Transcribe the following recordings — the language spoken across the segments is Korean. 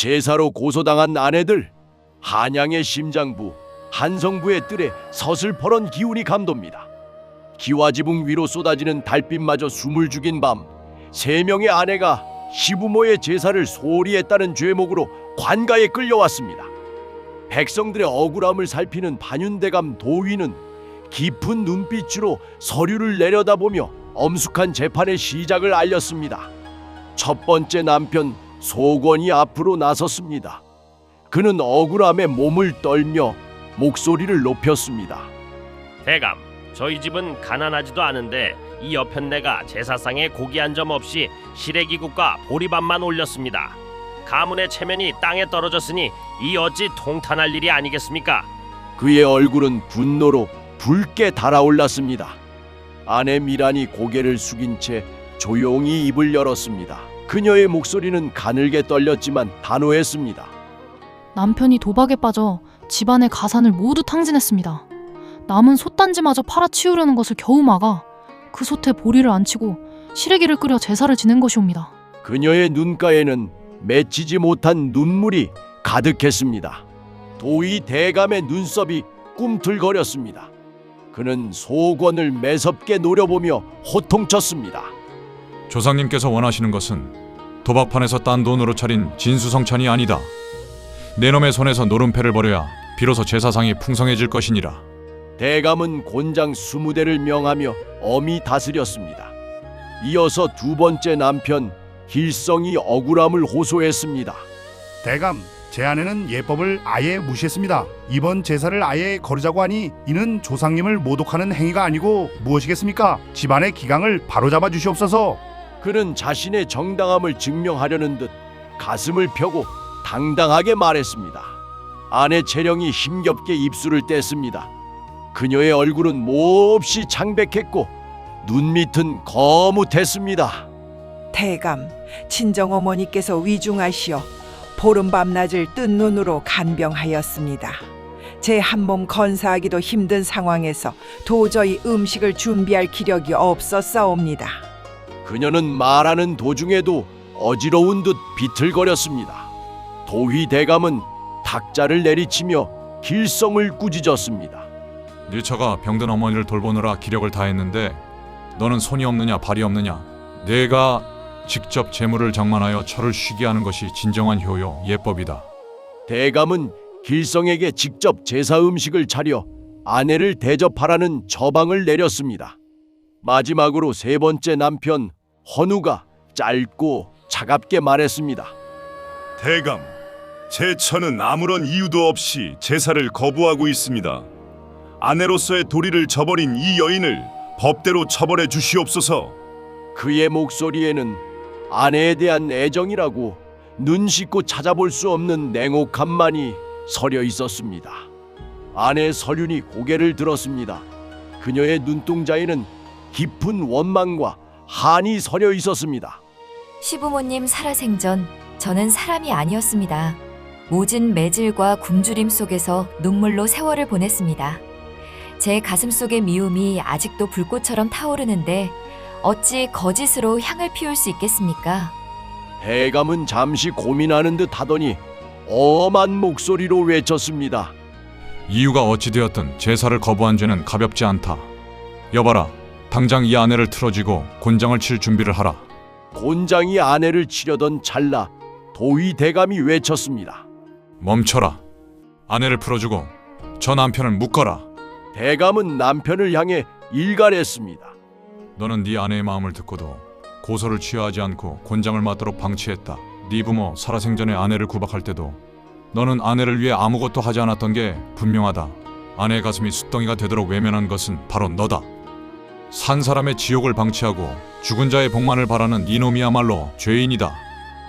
제사로 고소당한 아내들, 한양의 심장부, 한성부의 뜰에 서슬퍼런 기운이 감돕니다. 기와지붕 위로 쏟아지는 달빛마저 숨을 죽인 밤, 3명의 아내가 시부모의 제사를 소홀히 했다는 죄목으로 관가에 끌려왔습니다. 백성들의 억울함을 살피는 반윤대감 도위는 깊은 눈빛으로 서류를 내려다보며 엄숙한 재판의 시작을 알렸습니다. 첫 번째 남편 소권이 앞으로 나섰습니다. 그는 억울함에 몸을 떨며 목소리를 높였습니다. 대감, 저희 집은 가난하지도 않은데 이 여편네가 제사상에 고기 한 점 없이 시래기국과 보리밥만 올렸습니다. 가문의 체면이 땅에 떨어졌으니 이 어찌 통탄할 일이 아니겠습니까? 그의 얼굴은 분노로 붉게 달아올랐습니다. 아내 미란이 고개를 숙인 채 조용히 입을 열었습니다. 그녀의 목소리는 가늘게 떨렸지만 단호했습니다. 남편이 도박에 빠져 집안의 가산을 모두 탕진했습니다. 남은 솥단지마저 팔아치우려는 것을 겨우 막아 그 솥에 보리를 안 치고 시래기를 끓여 제사를 지낸 것이옵니다. 그녀의 눈가에는 맺히지 못한 눈물이 가득했습니다. 도의 대감의 눈썹이 꿈틀거렸습니다. 그는 소권을 매섭게 노려보며 호통쳤습니다. 조상님께서 원하시는 것은 도박판에서 딴 돈으로 차린 진수성찬이 아니다. 내 놈의 손에서 노름패를 버려야 비로소 제사상이 풍성해질 것이니라. 대감은 곤장 20대를 명하며 엄히 다스렸습니다. 이어서 두 번째 남편 길성이 억울함을 호소했습니다. 대감, 제 아내는 예법을 아예 무시했습니다. 이번 제사를 아예 거르자고 하니 이는 조상님을 모독하는 행위가 아니고 무엇이겠습니까? 집안의 기강을 바로잡아 주시옵소서. 그는 자신의 정당함을 증명하려는 듯 가슴을 펴고 당당하게 말했습니다. 아내 채령이 힘겹게 입술을 뗐습니다. 그녀의 얼굴은 몹시 창백했고 눈밑은 거뭇했습니다. 대감, 친정어머니께서 위중하시어 보름 밤낮을 뜬 눈으로 간병하였습니다. 제 한몸 건사하기도 힘든 상황에서 도저히 음식을 준비할 기력이 없었사옵니다. 그녀는 말하는 도중에도 어지러운 듯 비틀거렸습니다. 도휘 대감은 탁자를 내리치며 길성을 꾸짖었습니다. 네 처가 병든 어머니를 돌보느라 기력을 다했는데 너는 손이 없느냐 발이 없느냐. 내가 직접 재물을 장만하여 처를 쉬게 하는 것이 진정한 효요 예법이다. 대감은 길성에게 직접 제사 음식을 차려 아내를 대접하라는 처방을 내렸습니다. 마지막으로 세 번째 남편 헌우가 짧고 차갑게 말했습니다. 대감, 제 처는 아무런 이유도 없이 제사를 거부하고 있습니다. 아내로서의 도리를 저버린 이 여인을 법대로 처벌해 주시옵소서. 그의 목소리에는 아내에 대한 애정이라고 눈 씻고 찾아볼 수 없는 냉혹함만이 서려 있었습니다. 아내 서륜이 고개를 들었습니다. 그녀의 눈동자에는 깊은 원망과 한이 서려 있었습니다. 시부모님 살아생전 저는 사람이 아니었습니다. 모진 매질과 굶주림 속에서 눈물로 세월을 보냈습니다. 제 가슴 속의 미움이 아직도 불꽃처럼 타오르는데 어찌 거짓으로 향을 피울 수 있겠습니까? 대감은 잠시 고민하는 듯 하더니 엄한 목소리로 외쳤습니다. 이유가 어찌되었든 제사를 거부한 죄는 가볍지 않다. 여봐라, 당장 이 아내를 틀어쥐고 곤장을 칠 준비를 하라. 곤장이 아내를 치려던 찰나 도의 대감이 외쳤습니다. 멈춰라. 아내를 풀어주고 저 남편을 묶어라. 대감은 남편을 향해 일갈했습니다. 너는 네 아내의 마음을 듣고도 고소를 취하지 않고 곤장을 맞도록 방치했다. 네 부모 살아생전에 아내를 구박할 때도 너는 아내를 위해 아무것도 하지 않았던 게 분명하다. 아내의 가슴이 숫덩이가 되도록 외면한 것은 바로 너다. 산 사람의 지옥을 방치하고 죽은 자의 복만을 바라는 이놈이야말로 죄인이다.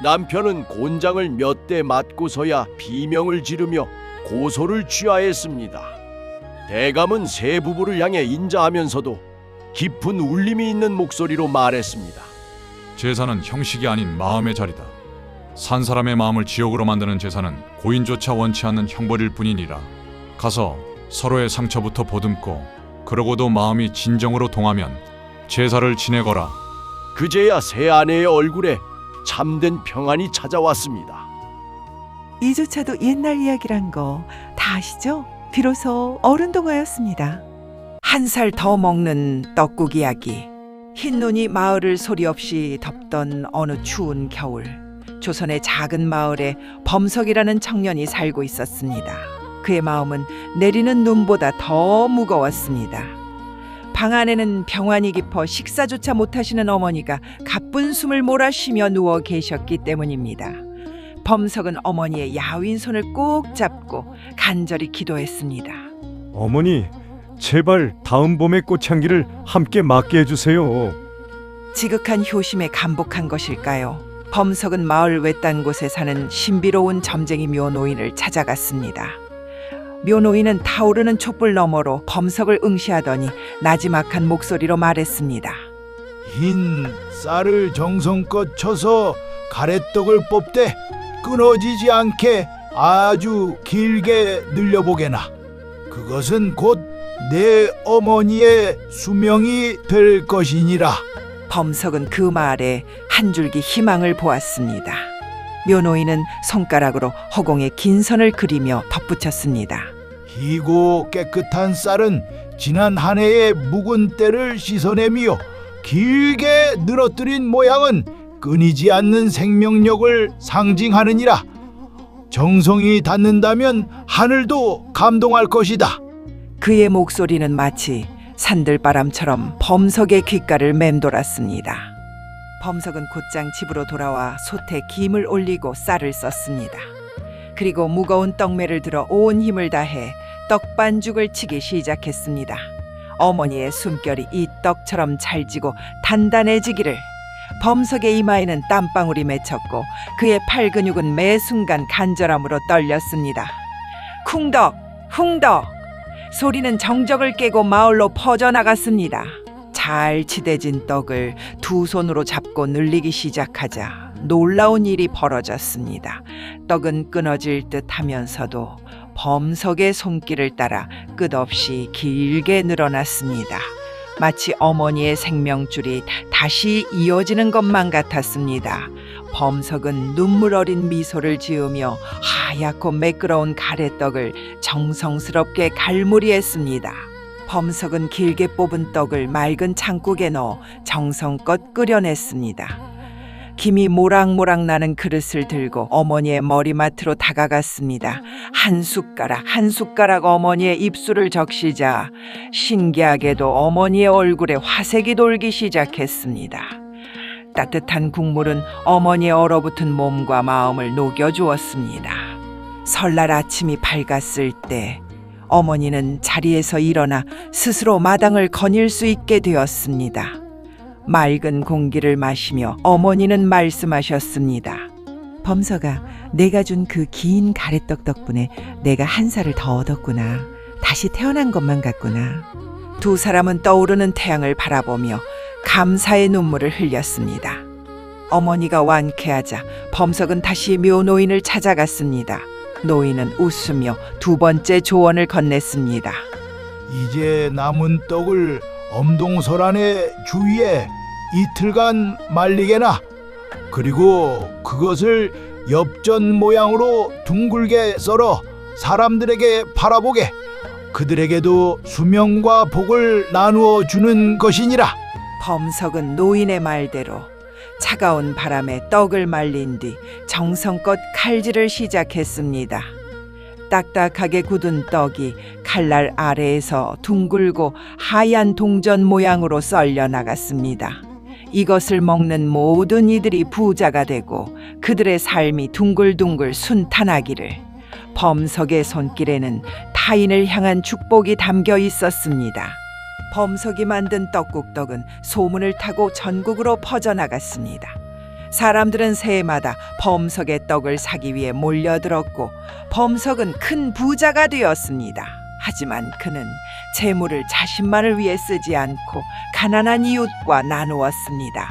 남편은 곤장을 몇 대 맞고서야 비명을 지르며 고소를 취하했습니다. 대감은 세 부부를 향해 인자하면서도 깊은 울림이 있는 목소리로 말했습니다. 제사는 형식이 아닌 마음의 자리다. 산 사람의 마음을 지옥으로 만드는 제사는 고인조차 원치 않는 형벌일 뿐이니라. 가서 서로의 상처부터 보듬고 그러고도 마음이 진정으로 동하면 제사를 지내거라. 그제야 새 아내의 얼굴에 참된 평안이 찾아왔습니다. 이조차도 옛날 이야기란 거 다 아시죠? 비로소 어른동화였습니다. 한 살 더 먹는 떡국 이야기. 흰 눈이 마을을 소리 없이 덮던 어느 추운 겨울, 조선의 작은 마을에 범석이라는 청년이 살고 있었습니다. 그의 마음은 내리는 눈보다 더 무거웠습니다. 방 안에는 병환이 깊어 식사조차 못하시는 어머니가 가쁜 숨을 몰아쉬며 누워 계셨기 때문입니다. 범석은 어머니의 야윈 손을 꼭 잡고 간절히 기도했습니다. 어머니, 제발 다음 봄의 꽃향기를 함께 맡게 해주세요. 지극한 효심에 감복한 것일까요? 범석은 마을 외딴 곳에 사는 신비로운 점쟁이 묘노인을 찾아갔습니다. 묘노인은 타오르는 촛불 너머로 범석을 응시하더니 나지막한 목소리로 말했습니다. 흰 쌀을 정성껏 쳐서 가래떡을 뽑되 끊어지지 않게 아주 길게 늘려보게나. 그것은 곧 내 어머니의 수명이 될 것이니라. 범석은 그 말에 한 줄기 희망을 보았습니다. 묘노인은 손가락으로 허공에 긴 선을 그리며 덧붙였습니다. 희고 깨끗한 쌀은 지난 한 해의 묵은 때를 씻어내며 길게 늘어뜨린 모양은 끊이지 않는 생명력을 상징하느니라. 정성이 닿는다면 하늘도 감동할 것이다. 그의 목소리는 마치 산들바람처럼 범석의 귓가를 맴돌았습니다. 범석은 곧장 집으로 돌아와 솥에 김을 올리고 쌀을 썼습니다. 그리고 무거운 떡매를 들어 온 힘을 다해 떡반죽을 치기 시작했습니다. 어머니의 숨결이 이 떡처럼 찰지고 단단해지기를. 범석의 이마에는 땀방울이 맺혔고 그의 팔 근육은 매 순간 간절함으로 떨렸습니다. 쿵덕 쿵덕 소리는 정적을 깨고 마을로 퍼져나갔습니다. 잘 치대진 떡을 두 손으로 잡고 늘리기 시작하자 놀라운 일이 벌어졌습니다. 떡은 끊어질 듯 하면서도 범석의 손길을 따라 끝없이 길게 늘어났습니다. 마치 어머니의 생명줄이 다시 이어지는 것만 같았습니다. 범석은 눈물 어린 미소를 지으며 하얗고 매끄러운 가래떡을 정성스럽게 갈무리했습니다. 범석은 길게 뽑은 떡을 맑은 장국에 넣어 정성껏 끓여냈습니다. 김이 모락모락 나는 그릇을 들고 어머니의 머리맡으로 다가갔습니다. 한 숟가락 어머니의 입술을 적시자 신기하게도 어머니의 얼굴에 화색이 돌기 시작했습니다. 따뜻한 국물은 어머니의 얼어붙은 몸과 마음을 녹여주었습니다. 설날 아침이 밝았을 때 어머니는 자리에서 일어나 스스로 마당을 거닐 수 있게 되었습니다. 맑은 공기를 마시며 어머니는 말씀하셨습니다. 범석아, 내가 준 그 긴 가래떡 덕분에 내가 한 살을 더 얻었구나. 다시 태어난 것만 같구나. 두 사람은 떠오르는 태양을 바라보며 감사의 눈물을 흘렸습니다. 어머니가 완쾌하자 범석은 다시 묘노인을 찾아갔습니다. 노인은 웃으며 두 번째 조언을 건넸습니다. 이제 남은 떡을 엄동설안의 주위에 이틀간 말리게나. 그리고 그것을 엽전 모양으로 둥글게 썰어 사람들에게 팔아보게. 그들에게도 수명과 복을 나누어 주는 것이니라. 범석은 노인의 말대로 차가운 바람에 떡을 말린 뒤 정성껏 칼질을 시작했습니다. 딱딱하게 굳은 떡이 칼날 아래에서 둥글고 하얀 동전 모양으로 썰려 나갔습니다. 이것을 먹는 모든 이들이 부자가 되고 그들의 삶이 둥글둥글 순탄하기를. 범석의 손길에는 타인을 향한 축복이 담겨 있었습니다. 범석이 만든 떡국떡은 소문을 타고 전국으로 퍼져나갔습니다. 사람들은 새해마다 범석의 떡을 사기 위해 몰려들었고 범석은 큰 부자가 되었습니다. 하지만 그는 재물을 자신만을 위해 쓰지 않고 가난한 이웃과 나누었습니다.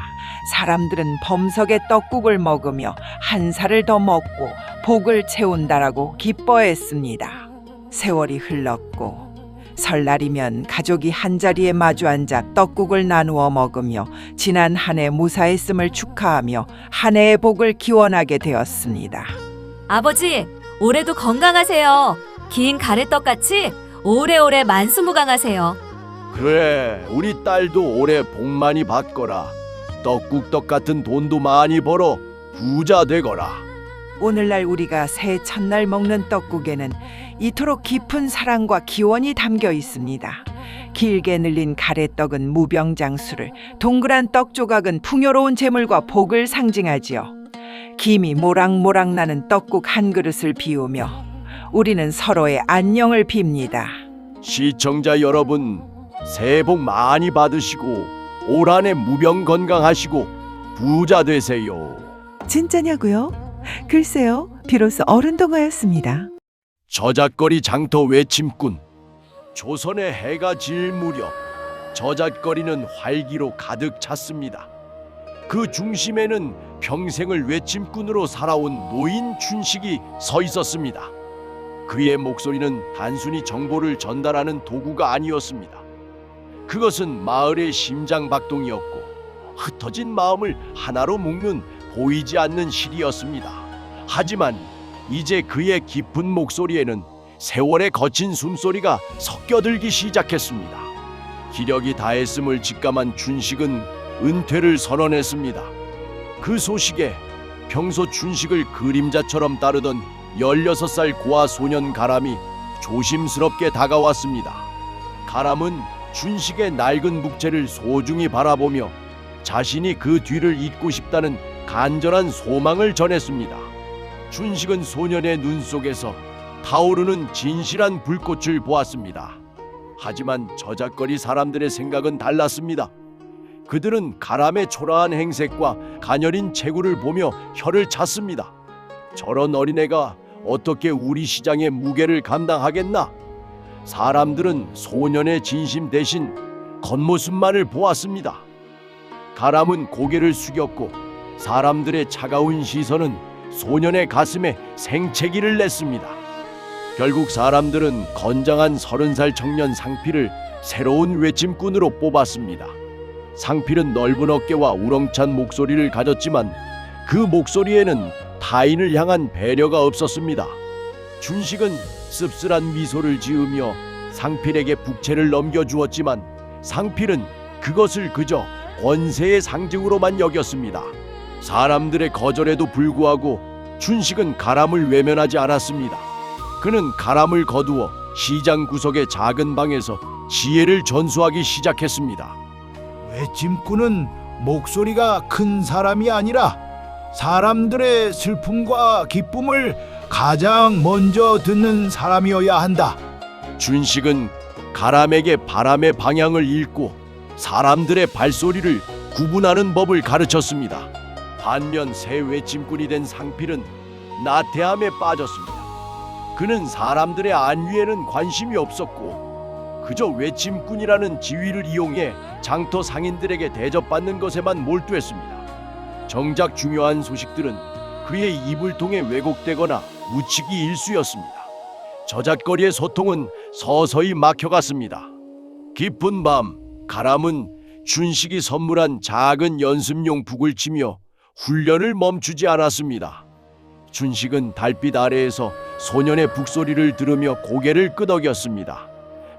사람들은 범석의 떡국을 먹으며 한 살을 더 먹고 복을 채운다라고 기뻐했습니다. 세월이 흘렀고 설날이면 가족이 한자리에 마주 앉아 떡국을 나누어 먹으며 지난 한 해 무사했음을 축하하며 한 해의 복을 기원하게 되었습니다. 아버지, 올해도 건강하세요. 긴 가래떡같이 오래오래 만수무강하세요. 그래, 우리 딸도 올해 복 많이 받거라. 떡국떡 같은 돈도 많이 벌어 부자 되거라. 오늘날 우리가 새해 첫날 먹는 떡국에는 이토록 깊은 사랑과 기원이 담겨 있습니다. 길게 늘린 가래떡은 무병장수를, 동그란 떡 조각은 풍요로운 재물과 복을 상징하지요. 김이 모락모락 나는 떡국 한 그릇을 비우며 우리는 서로의 안녕을 빕니다. 시청자 여러분, 새해 복 많이 받으시고 올 한 해 무병 건강하시고 부자 되세요. 진짜냐고요? 글쎄요, 비로소 어른동화였습니다. 저잣거리 장터 외침꾼. 조선의 해가 질 무렵 저잣거리는 활기로 가득 찼습니다. 그 중심에는 평생을 외침꾼으로 살아온 노인 춘식이 서 있었습니다. 그의 목소리는 단순히 정보를 전달하는 도구가 아니었습니다. 그것은 마을의 심장박동이었고 흩어진 마음을 하나로 묶는 보이지 않는 실이었습니다. 하지만 이제 그의 깊은 목소리에는 세월의 거친 숨소리가 섞여들기 시작했습니다. 기력이 다했음을 직감한 춘식은 은퇴를 선언했습니다. 그 소식에 평소 춘식을 그림자처럼 따르던 16살 고아 소년 가람이 조심스럽게 다가왔습니다. 가람은 춘식의 낡은 묵체를 소중히 바라보며 자신이 그 뒤를 잇고 싶다는 간절한 소망을 전했습니다. 춘식은 소년의 눈 속에서 타오르는 진실한 불꽃을 보았습니다. 하지만 저잣거리 사람들의 생각은 달랐습니다. 그들은 가람의 초라한 행색과 가녀린 체구를 보며 혀를 찼습니다. 저런 어린애가 어떻게 우리 시장의 무게를 감당하겠나? 사람들은 소년의 진심 대신 겉모습만을 보았습니다. 가람은 고개를 숙였고 사람들의 차가운 시선은 소년의 가슴에 생채기를 냈습니다. 결국 사람들은 건장한 30살 청년 상필을 새로운 외침꾼으로 뽑았습니다. 상필은 넓은 어깨와 우렁찬 목소리를 가졌지만 그 목소리에는 타인을 향한 배려가 없었습니다. 춘식은 씁쓸한 미소를 지으며 상필에게 북채를 넘겨주었지만 상필은 그것을 그저 권세의 상징으로만 여겼습니다. 사람들의 거절에도 불구하고 춘식은 가람을 외면하지 않았습니다. 그는 가람을 거두어 시장 구석의 작은 방에서 지혜를 전수하기 시작했습니다. 외침꾼은 목소리가 큰 사람이 아니라 사람들의 슬픔과 기쁨을 가장 먼저 듣는 사람이어야 한다. 춘식은 가람에게 바람의 방향을 읽고 사람들의 발소리를 구분하는 법을 가르쳤습니다. 반면 새 외침꾼이 된 상필은 나태함에 빠졌습니다. 그는 사람들의 안위에는 관심이 없었고 그저 외침꾼이라는 지위를 이용해 장터 상인들에게 대접받는 것에만 몰두했습니다. 정작 중요한 소식들은 그의 입을 통해 왜곡되거나 묻히기 일쑤였습니다. 저잣거리의 소통은 서서히 막혀갔습니다. 깊은 밤, 가람은 춘식이 선물한 작은 연습용 북을 치며 훈련을 멈추지 않았습니다. 춘식은 달빛 아래에서 소년의 북소리를 들으며 고개를 끄덕였습니다.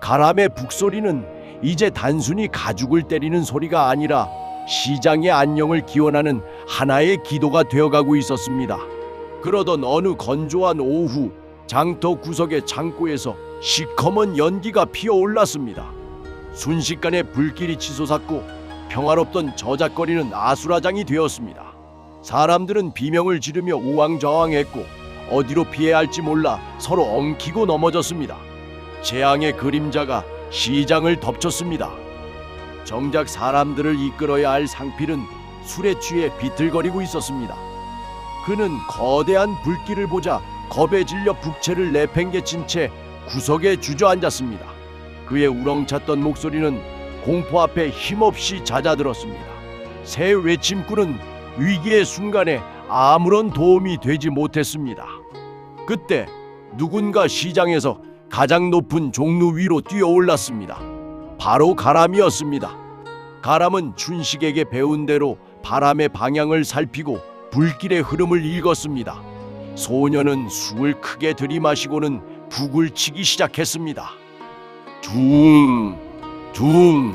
가람의 북소리는 이제 단순히 가죽을 때리는 소리가 아니라 시장의 안녕을 기원하는 하나의 기도가 되어가고 있었습니다. 그러던 어느 건조한 오후, 장터 구석의 창고에서 시커먼 연기가 피어올랐습니다. 순식간에 불길이 치솟았고 평화롭던 저잣거리는 아수라장이 되었습니다. 사람들은 비명을 지르며 우왕좌왕했고 어디로 피해야 할지 몰라 서로 엉키고 넘어졌습니다. 재앙의 그림자가 시장을 덮쳤습니다. 정작 사람들을 이끌어야 할 상필은 술에 취해 비틀거리고 있었습니다. 그는 거대한 불길을 보자 겁에 질려 북채를 내팽개친 채 구석에 주저앉았습니다. 그의 우렁찼던 목소리는 공포 앞에 힘없이 잦아들었습니다. 새 외침꾼은 위기의 순간에 아무런 도움이 되지 못했습니다. 그때 누군가 시장에서 가장 높은 종루 위로 뛰어올랐습니다. 바로 가람이었습니다. 가람은 춘식에게 배운 대로 바람의 방향을 살피고 불길의 흐름을 읽었습니다. 소녀는 숨을 크게 들이마시고는 북을 치기 시작했습니다. 둥, 둥,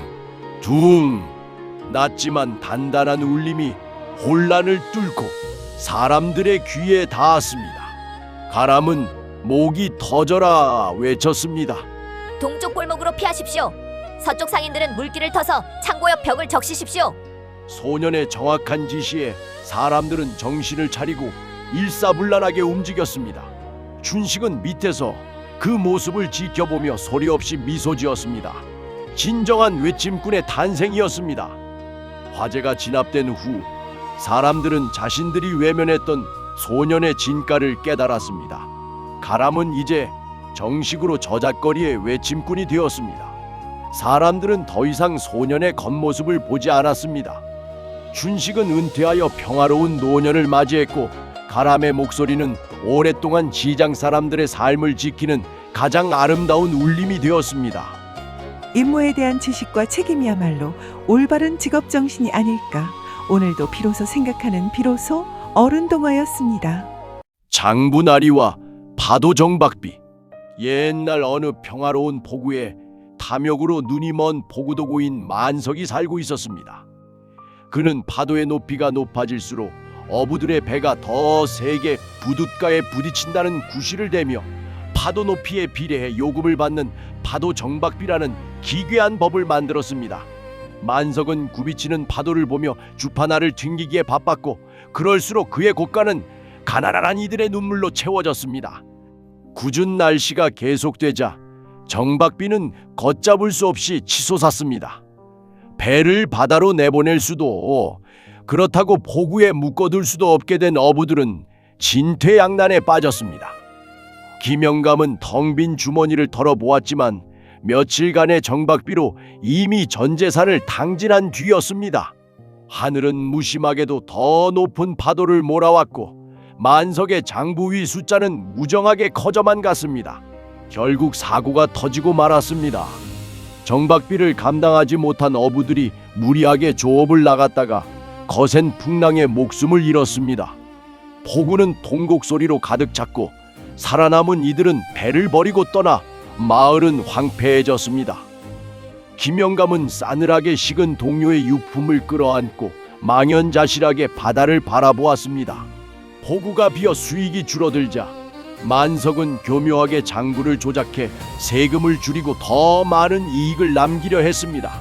둥. 낮지만 단단한 울림이 혼란을 뚫고 사람들의 귀에 닿았습니다. 가람은 목이 터져라 외쳤습니다. 동쪽 골목으로 피하십시오. 서쪽 상인들은 물길을 터서 창고 옆 벽을 적시십시오. 소년의 정확한 지시에 사람들은 정신을 차리고 일사불란하게 움직였습니다. 춘식은 밑에서 그 모습을 지켜보며 소리 없이 미소 지었습니다. 진정한 외침꾼의 탄생이었습니다. 화제가 진압된 후 사람들은 자신들이 외면했던 소년의 진가를 깨달았습니다. 가람은 이제 정식으로 저잣거리의 외침꾼이 되었습니다. 사람들은 더 이상 소년의 겉모습을 보지 않았습니다. 춘식은 은퇴하여 평화로운 노년을 맞이했고 가람의 목소리는 오랫동안 지장 사람들의 삶을 지키는 가장 아름다운 울림이 되었습니다. 임무에 대한 지식과 책임이야말로 올바른 직업 정신이 아닐까. 오늘도 비로소 생각하는 비로소 어른동화였습니다. 장분아리와 파도 정박비. 옛날 어느 평화로운 포구에 탐욕으로 눈이 먼 포구도구인 만석이 살고 있었습니다. 그는 파도의 높이가 높아질수록 어부들의 배가 더 세게 부둣가에 부딪힌다는 구실을 대며 파도 높이에 비례해 요금을 받는 파도 정박비라는 기괴한 법을 만들었습니다. 만석은 굽이치는 파도를 보며 주파나를 튕기기에 바빴고 그럴수록 그의 곳간은 가난한 이들의 눈물로 채워졌습니다. 궂은 날씨가 계속되자 정박비는 걷잡을 수 없이 치솟았습니다. 배를 바다로 내보낼 수도 그렇다고 포구에 묶어둘 수도 없게 된 어부들은 진퇴양난에 빠졌습니다. 김영감은 텅 빈 주머니를 털어보았지만 며칠간의 정박비로 이미 전 재산을 탕진한 뒤였습니다. 하늘은 무심하게도 더 높은 파도를 몰아왔고 만석의 장부위 숫자는 무정하게 커져만 갔습니다. 결국 사고가 터지고 말았습니다. 정박비를 감당하지 못한 어부들이 무리하게 조업을 나갔다가 거센 풍랑에 목숨을 잃었습니다. 포구는 통곡 소리로 가득 찼고 살아남은 이들은 배를 버리고 떠나 마을은 황폐해졌습니다. 김영감은 싸늘하게 식은 동료의 유품을 끌어안고 망연자실하게 바다를 바라보았습니다. 포구가 비어 수익이 줄어들자 만석은 교묘하게 장부를 조작해 세금을 줄이고 더 많은 이익을 남기려 했습니다.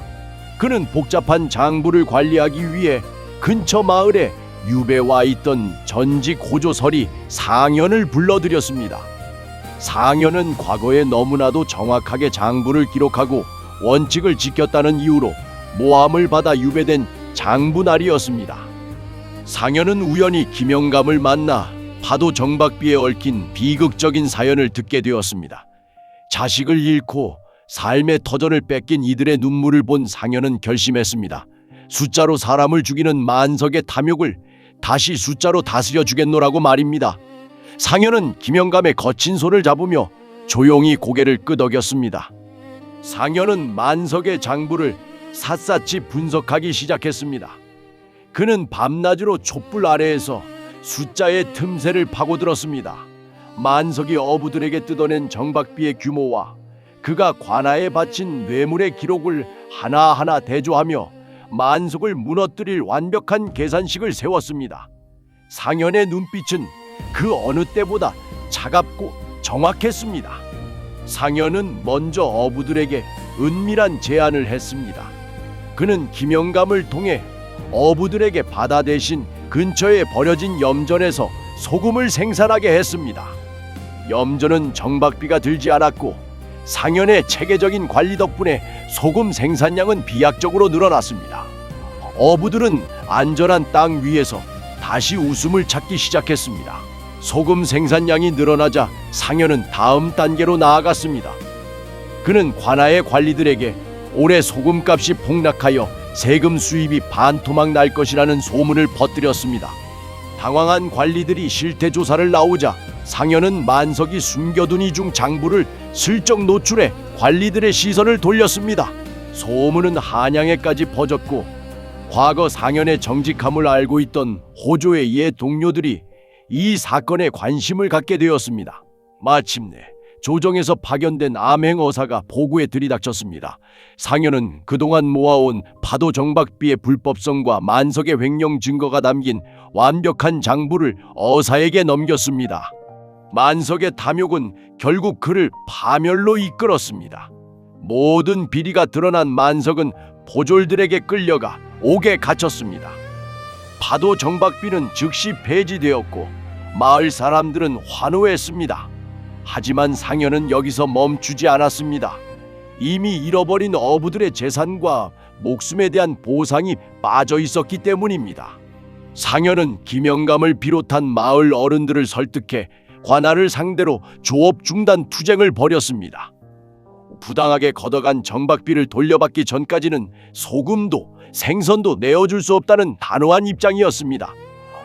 그는 복잡한 장부를 관리하기 위해 근처 마을에 유배 와 있던 전직 호조설이 상현을 불러들였습니다. 상현은 과거에 너무나도 정확하게 장부를 기록하고 원칙을 지켰다는 이유로 모함을 받아 유배된 장분아리였습니다. 상현은 우연히 김영감을 만나 파도 정박비에 얽힌 비극적인 사연을 듣게 되었습니다. 자식을 잃고 삶의 터전을 뺏긴 이들의 눈물을 본 상현은 결심했습니다. 숫자로 사람을 죽이는 만석의 탐욕을 다시 숫자로 다스려 주겠노라고 말입니다. 상현은 김영감의 거친 손을 잡으며 조용히 고개를 끄덕였습니다. 상현은 만석의 장부를 샅샅이 분석하기 시작했습니다. 그는 밤낮으로 촛불 아래에서 숫자의 틈새를 파고들었습니다. 만석이 어부들에게 뜯어낸 정박비의 규모와 그가 관아에 바친 뇌물의 기록을 하나하나 대조하며 만석을 무너뜨릴 완벽한 계산식을 세웠습니다. 상현의 눈빛은 그 어느 때보다 차갑고 정확했습니다. 상현은 먼저 어부들에게 은밀한 제안을 했습니다. 그는 김영감을 통해 어부들에게 바다 대신 근처에 버려진 염전에서 소금을 생산하게 했습니다. 염전은 정박비가 들지 않았고 상현의 체계적인 관리 덕분에 소금 생산량은 비약적으로 늘어났습니다. 어부들은 안전한 땅 위에서 다시 웃음을 찾기 시작했습니다. 소금 생산량이 늘어나자 상현은 다음 단계로 나아갔습니다. 그는 관아의 관리들에게 올해 소금값이 폭락하여 세금 수입이 반토막 날 것이라는 소문을 퍼뜨렸습니다. 당황한 관리들이 실태 조사를 나오자 상현은 만석이 숨겨둔 이중 장부를 슬쩍 노출해 관리들의 시선을 돌렸습니다. 소문은 한양에까지 퍼졌고 과거 상현의 정직함을 알고 있던 호조의 옛 동료들이 이 사건에 관심을 갖게 되었습니다. 마침내 조정에서 파견된 암행어사가 보고에 들이닥쳤습니다. 상현은 그동안 모아온 파도 정박비의 불법성과 만석의 횡령 증거가 담긴 완벽한 장부를 어사에게 넘겼습니다. 만석의 탐욕은 결국 그를 파멸로 이끌었습니다. 모든 비리가 드러난 만석은 보졸들에게 끌려가 옥에 갇혔습니다. 파도 정박비는 즉시 폐지되었고 마을 사람들은 환호했습니다. 하지만 상현은 여기서 멈추지 않았습니다. 이미 잃어버린 어부들의 재산과 목숨에 대한 보상이 빠져 있었기 때문입니다. 상현은 김영감을 비롯한 마을 어른들을 설득해 관할을 상대로 조업 중단 투쟁을 벌였습니다. 부당하게 걷어간 정박비를 돌려받기 전까지는 소금도 생선도 내어줄 수 없다는 단호한 입장이었습니다.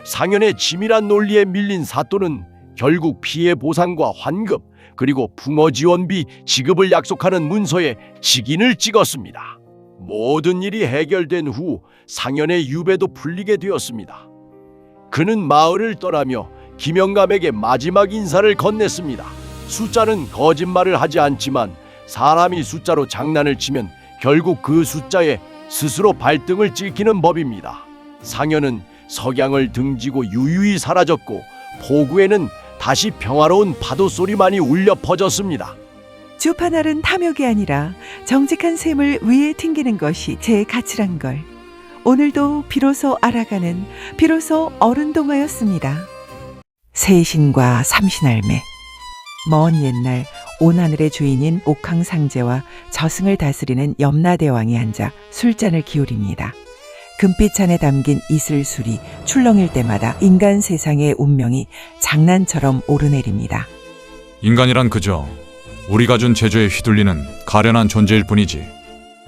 상현의 치밀한 논리에 밀린 사또는 결국 피해 보상과 환급 그리고 붕어 지원비 지급을 약속하는 문서에 직인을 찍었습니다. 모든 일이 해결된 후 상현의 유배도 풀리게 되었습니다. 그는 마을을 떠나며 김영감에게 마지막 인사를 건넸습니다. 숫자는 거짓말을 하지 않지만 사람이 숫자로 장난을 치면 결국 그 숫자에 스스로 발등을 찍히는 법입니다. 상현은 석양을 등지고 유유히 사라졌고 포구에는 다시 평화로운 파도 소리만이 울려 퍼졌습니다. 주판알은 탐욕이 아니라 정직한 셈을 위에 튕기는 것이 제 가치란 걸 오늘도 비로소 알아가는 비로소 어른동화였습니다. 세신과 삼신할매. 먼 옛날 온하늘의 주인인 옥황상제와 저승을 다스리는 염라대왕이 앉아 술잔을 기울입니다. 금빛잔에 담긴 이슬술이 출렁일 때마다 인간 세상의 운명이 장난처럼 오르내립니다. 인간이란 그저 우리가 준 제주에 휘둘리는 가련한 존재일 뿐이지.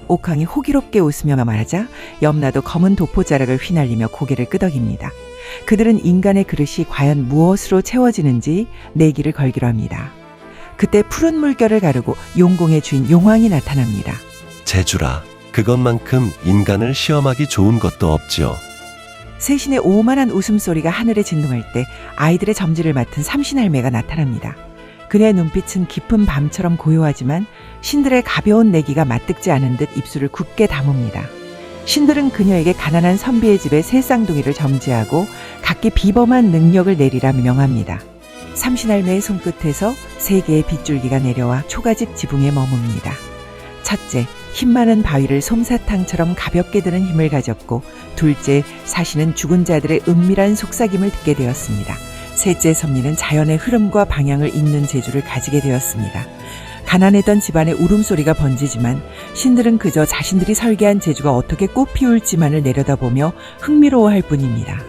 옥황이 호기롭게 웃으며 말하자 염라도 검은 도포자락을 휘날리며 고개를 끄덕입니다. 그들은 인간의 그릇이 과연 무엇으로 채워지는지 내기를 걸기로 합니다. 그때 푸른 물결을 가르고 용공의 주인 용왕이 나타납니다. 제주라, 그것만큼 인간을 시험하기 좋은 것도 없지요. 세신의 오만한 웃음소리가 하늘에 진동할 때 아이들의 점지를 맡은 삼신할매가 나타납니다. 그녀의 눈빛은 깊은 밤처럼 고요하지만 신들의 가벼운 내기가 맞듣지 않은 듯 입술을 굳게 다뭅니다. 신들은 그녀에게 가난한 선비의 집에 새 쌍둥이를 점지하고 각기 비범한 능력을 내리라 명합니다. 삼신할매의 손끝에서 세 개의 빗줄기가 내려와 초가집 지붕에 머뭅니다. 첫째, 힘 많은 바위를 솜사탕처럼 가볍게 드는 힘을 가졌고, 둘째, 사시는 죽은 자들의 은밀한 속삭임을 듣게 되었습니다. 셋째, 섭리는 자연의 흐름과 방향을 읽는 재주를 가지게 되었습니다. 가난했던 집안의 울음소리가 번지지만 신들은 그저 자신들이 설계한 재주가 어떻게 꽃피울지만을 내려다보며 흥미로워할 뿐입니다.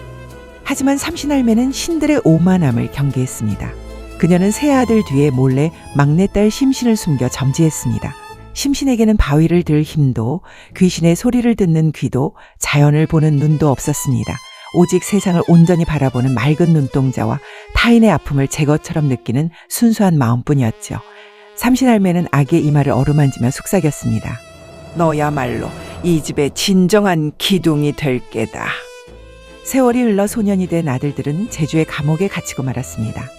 하지만 삼신할매는 신들의 오만함을 경계했습니다. 그녀는 새 아들 뒤에 몰래 막내딸 심신을 숨겨 점지했습니다. 심신에게는 바위를 들 힘도, 귀신의 소리를 듣는 귀도, 자연을 보는 눈도 없었습니다. 오직 세상을 온전히 바라보는 맑은 눈동자와 타인의 아픔을 제 것처럼 느끼는 순수한 마음뿐이었죠. 삼신할매는 아기의 이마를 어루만지며 속삭였습니다. 너야말로 이 집의 진정한 기둥이 될 게다. 세월이 흘러 소년이 된 아들들은 제주의 감옥에 갇히고 말았습니다.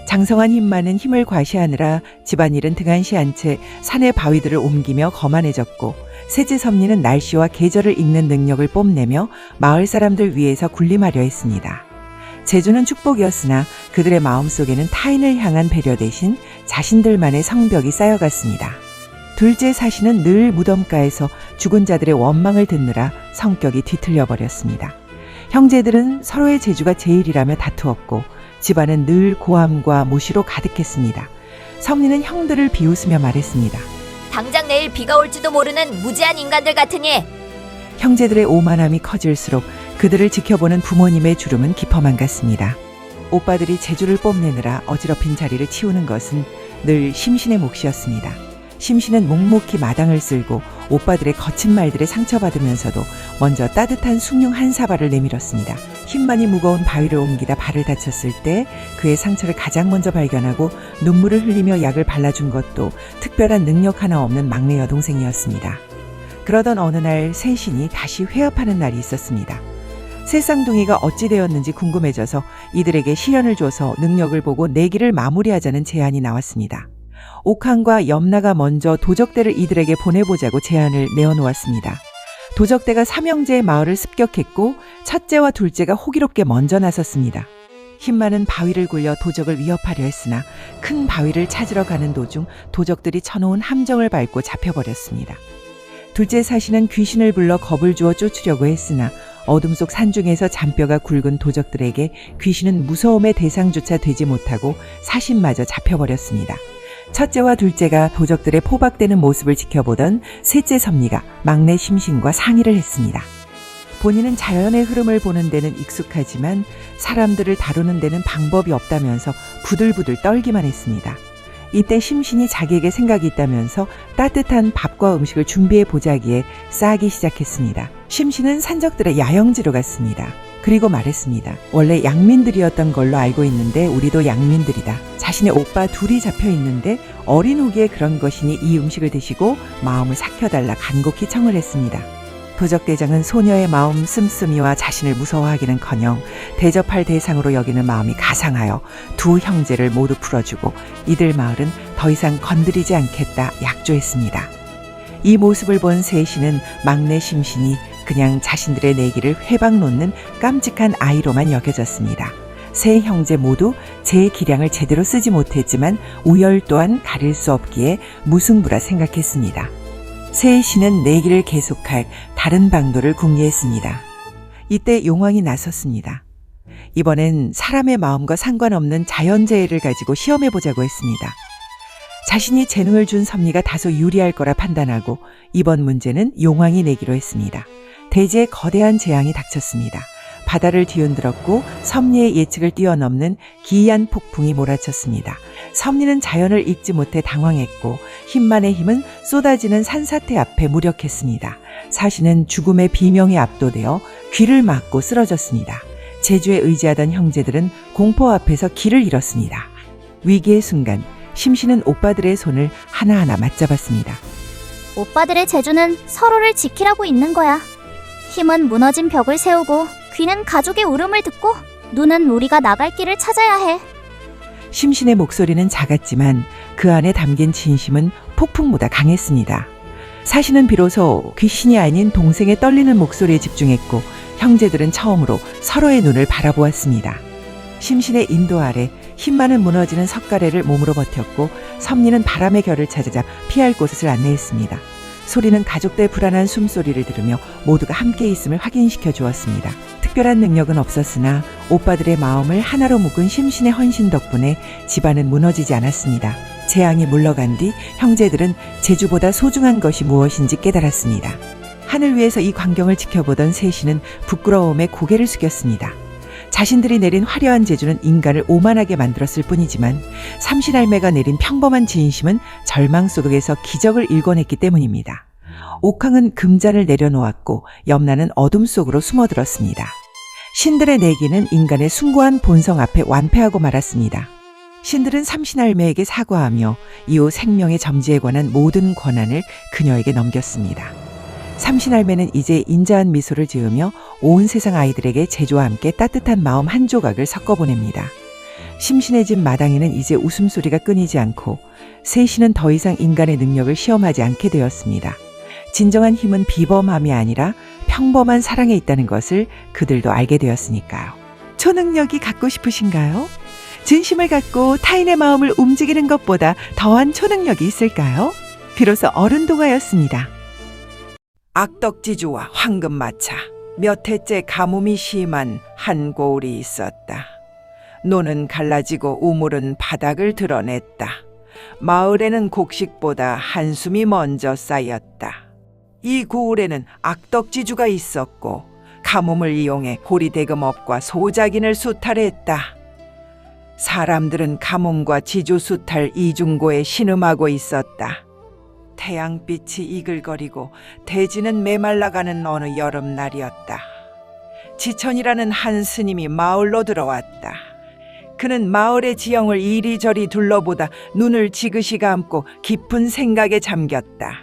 장성한 힘만은 힘을 과시하느라 집안일은 등한시한 채 산의 바위들을 옮기며 거만해졌고, 셋째 섭리는 날씨와 계절을 읽는 능력을 뽐내며 마을 사람들 위해서 군림하려 했습니다. 제주는 축복이었으나 그들의 마음속에는 타인을 향한 배려 대신 자신들만의 성벽이 쌓여갔습니다. 둘째 사시는 늘 무덤가에서 죽은 자들의 원망을 듣느라 성격이 뒤틀려 버렸습니다. 형제들은 서로의 재주가 제일이라며 다투었고, 집안은 늘 고함과 무시로 가득했습니다. 섭리는 형들을 비웃으며 말했습니다. 당장 내일 비가 올지도 모르는 무지한 인간들 같으니. 형제들의 오만함이 커질수록 그들을 지켜보는 부모님의 주름은 깊어만 갔습니다. 오빠들이 재주를 뽐내느라 어지럽힌 자리를 치우는 것은 늘 심신의 몫이었습니다. 심신은 묵묵히 마당을 쓸고 오빠들의 거친 말들에 상처받으면서도 먼저 따뜻한 숭늉 한 사발을 내밀었습니다. 힘만이 무거운 바위를 옮기다 발을 다쳤을 때 그의 상처를 가장 먼저 발견하고 눈물을 흘리며 약을 발라준 것도 특별한 능력 하나 없는 막내 여동생이었습니다. 그러던 어느 날 세신이 다시 회합하는 날이 있었습니다. 새 쌍둥이가 어찌 되었는지 궁금해져서 이들에게 시련을 줘서 능력을 보고 내기를 마무리하자는 제안이 나왔습니다. 옥항과 염라가 먼저 도적대를 이들에게 보내보자고 제안을 내어놓았습니다. 도적대가 삼형제의 마을을 습격했고 첫째와 둘째가 호기롭게 먼저 나섰습니다. 힘 많은 바위를 굴려 도적을 위협하려 했으나 큰 바위를 찾으러 가는 도중 도적들이 쳐놓은 함정을 밟고 잡혀버렸습니다. 둘째 사신은 귀신을 불러 겁을 주어 쫓으려고 했으나 어둠 속 산중에서 잔뼈가 굵은 도적들에게 귀신은 무서움의 대상조차 되지 못하고 사신마저 잡혀버렸습니다. 첫째와 둘째가 도적들의 포박되는 모습을 지켜보던 셋째 섭리가 막내 심신과 상의를 했습니다. 본인은 자연의 흐름을 보는 데는 익숙하지만 사람들을 다루는 데는 방법이 없다면서 부들부들 떨기만 했습니다. 이때 심신이 자기에게 생각이 있다면서 따뜻한 밥과 음식을 준비해 보자기에 싸기 시작했습니다. 심신은 산적들의 야영지로 갔습니다. 그리고 말했습니다. 원래 양민들이었던 걸로 알고 있는데 우리도 양민들이다. 자신의 오빠 둘이 잡혀 있는데 어린 호기에 그런 것이니 이 음식을 드시고 마음을 삭혀달라 간곡히 청을 했습니다. 도적대장은 소녀의 마음 씀씀이와 자신을 무서워하기는커녕 대접할 대상으로 여기는 마음이 가상하여 두 형제를 모두 풀어주고 이들 마을은 더 이상 건드리지 않겠다 약조했습니다. 이 모습을 본 셋이는 막내 심신이 그냥 자신들의 내기를 회방 놓는 깜찍한 아이로만 여겨졌습니다. 세 형제 모두 제 기량을 제대로 쓰지 못했지만 우열 또한 가릴 수 없기에 무승부라 생각했습니다. 셋이는 내기를 계속할 다른 방도를 궁리했습니다. 이때 용왕이 나섰습니다. 이번엔 사람의 마음과 상관없는 자연재해를 가지고 시험해보자고 했습니다. 자신이 재능을 준 섭리가 다소 유리할 거라 판단하고 이번 문제는 용왕이 내기로 했습니다. 대지에 거대한 재앙이 닥쳤습니다. 바다를 뒤흔들었고 섭리의 예측을 뛰어넘는 기이한 폭풍이 몰아쳤습니다. 섭리는 자연을 읽지 못해 당황했고 힘만의 힘은 쏟아지는 산사태 앞에 무력했습니다. 사신은 죽음의 비명에 압도되어 귀를 막고 쓰러졌습니다. 제주에 의지하던 형제들은 공포 앞에서 길을 잃었습니다. 위기의 순간 심신은 오빠들의 손을 하나하나 맞잡았습니다. 오빠들의 재주는 서로를 지키라고 있는 거야. 힘은 무너진 벽을 세우고 귀는 가족의 울음을 듣고 눈은 우리가 나갈 길을 찾아야 해. 심신의 목소리는 작았지만 그 안에 담긴 진심은 폭풍보다 강했습니다. 사신은 비로소 귀신이 아닌 동생의 떨리는 목소리에 집중했고 형제들은 처음으로 서로의 눈을 바라보았습니다. 심신의 인도 아래 힘만은 무너지는 석가래를 몸으로 버텼고 섭리는 바람의 결을 찾아 피할 곳을 안내했습니다. 소리는 가족들의 불안한 숨소리를 들으며 모두가 함께 있음을 확인시켜 주었습니다. 특별한 능력은 없었으나 오빠들의 마음을 하나로 묶은 심신의 헌신 덕분에 집안은 무너지지 않았습니다. 재앙이 물러간 뒤 형제들은 제주보다 소중한 것이 무엇인지 깨달았습니다. 하늘 위에서 이 광경을 지켜보던 셋이는 부끄러움에 고개를 숙였습니다. 자신들이 내린 화려한 재주는 인간을 오만하게 만들었을 뿐이지만 삼신할매가 내린 평범한 진심은 절망 속에서 기적을 일궈냈기 때문입니다. 옥황은 금잔을 내려놓았고 염라는 어둠 속으로 숨어들었습니다. 신들의 내기는 인간의 숭고한 본성 앞에 완패하고 말았습니다. 신들은 삼신할매에게 사과하며 이후 생명의 점지에 관한 모든 권한을 그녀에게 넘겼습니다. 삼신할매는 이제 인자한 미소를 지으며 온 세상 아이들에게 제주와 함께 따뜻한 마음 한 조각을 섞어보냅니다. 심신의 집 마당에는 이제 웃음소리가 끊이지 않고 셋이는 더 이상 인간의 능력을 시험하지 않게 되었습니다. 진정한 힘은 비범함이 아니라 평범한 사랑에 있다는 것을 그들도 알게 되었으니까요. 초능력이 갖고 싶으신가요? 진심을 갖고 타인의 마음을 움직이는 것보다 더한 초능력이 있을까요? 비로소 어른동화였습니다. 악덕지주와 황금마차, 몇 해째 가뭄이 심한 한 고을이 있었다. 노는 갈라지고 우물은 바닥을 드러냈다. 마을에는 곡식보다 한숨이 먼저 쌓였다. 이 고을에는 악덕지주가 있었고 가뭄을 이용해 호리대금업과 소작인을 수탈했다. 사람들은 가뭄과 지주 수탈 이중고에 신음하고 있었다. 태양빛이 이글거리고 대지는 메말라가는 어느 여름날이었다. 지천이라는 한 스님이 마을로 들어왔다. 그는 마을의 지형을 이리저리 둘러보다 눈을 지그시 감고 깊은 생각에 잠겼다.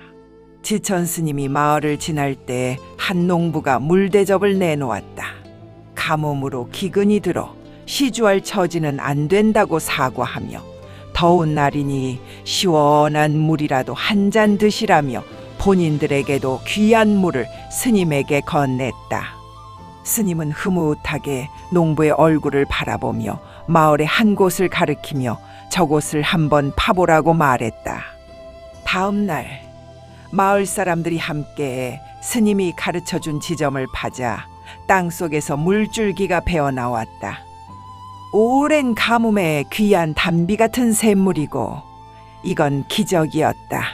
지천 스님이 마을을 지날 때 한 농부가 물대접을 내놓았다. 가뭄으로 기근이 들어 시주할 처지는 안 된다고 사과하며 더운 날이니 시원한 물이라도 한 잔 드시라며 본인들에게도 귀한 물을 스님에게 건넸다. 스님은 흐뭇하게 농부의 얼굴을 바라보며 마을의 한 곳을 가리키며 저곳을 한번 파보라고 말했다. 다음 날 마을 사람들이 함께 스님이 가르쳐준 지점을 파자 땅속에서 물줄기가 배어나왔다. 오랜 가뭄에 귀한 단비 같은 샘물이고 이건 기적이었다.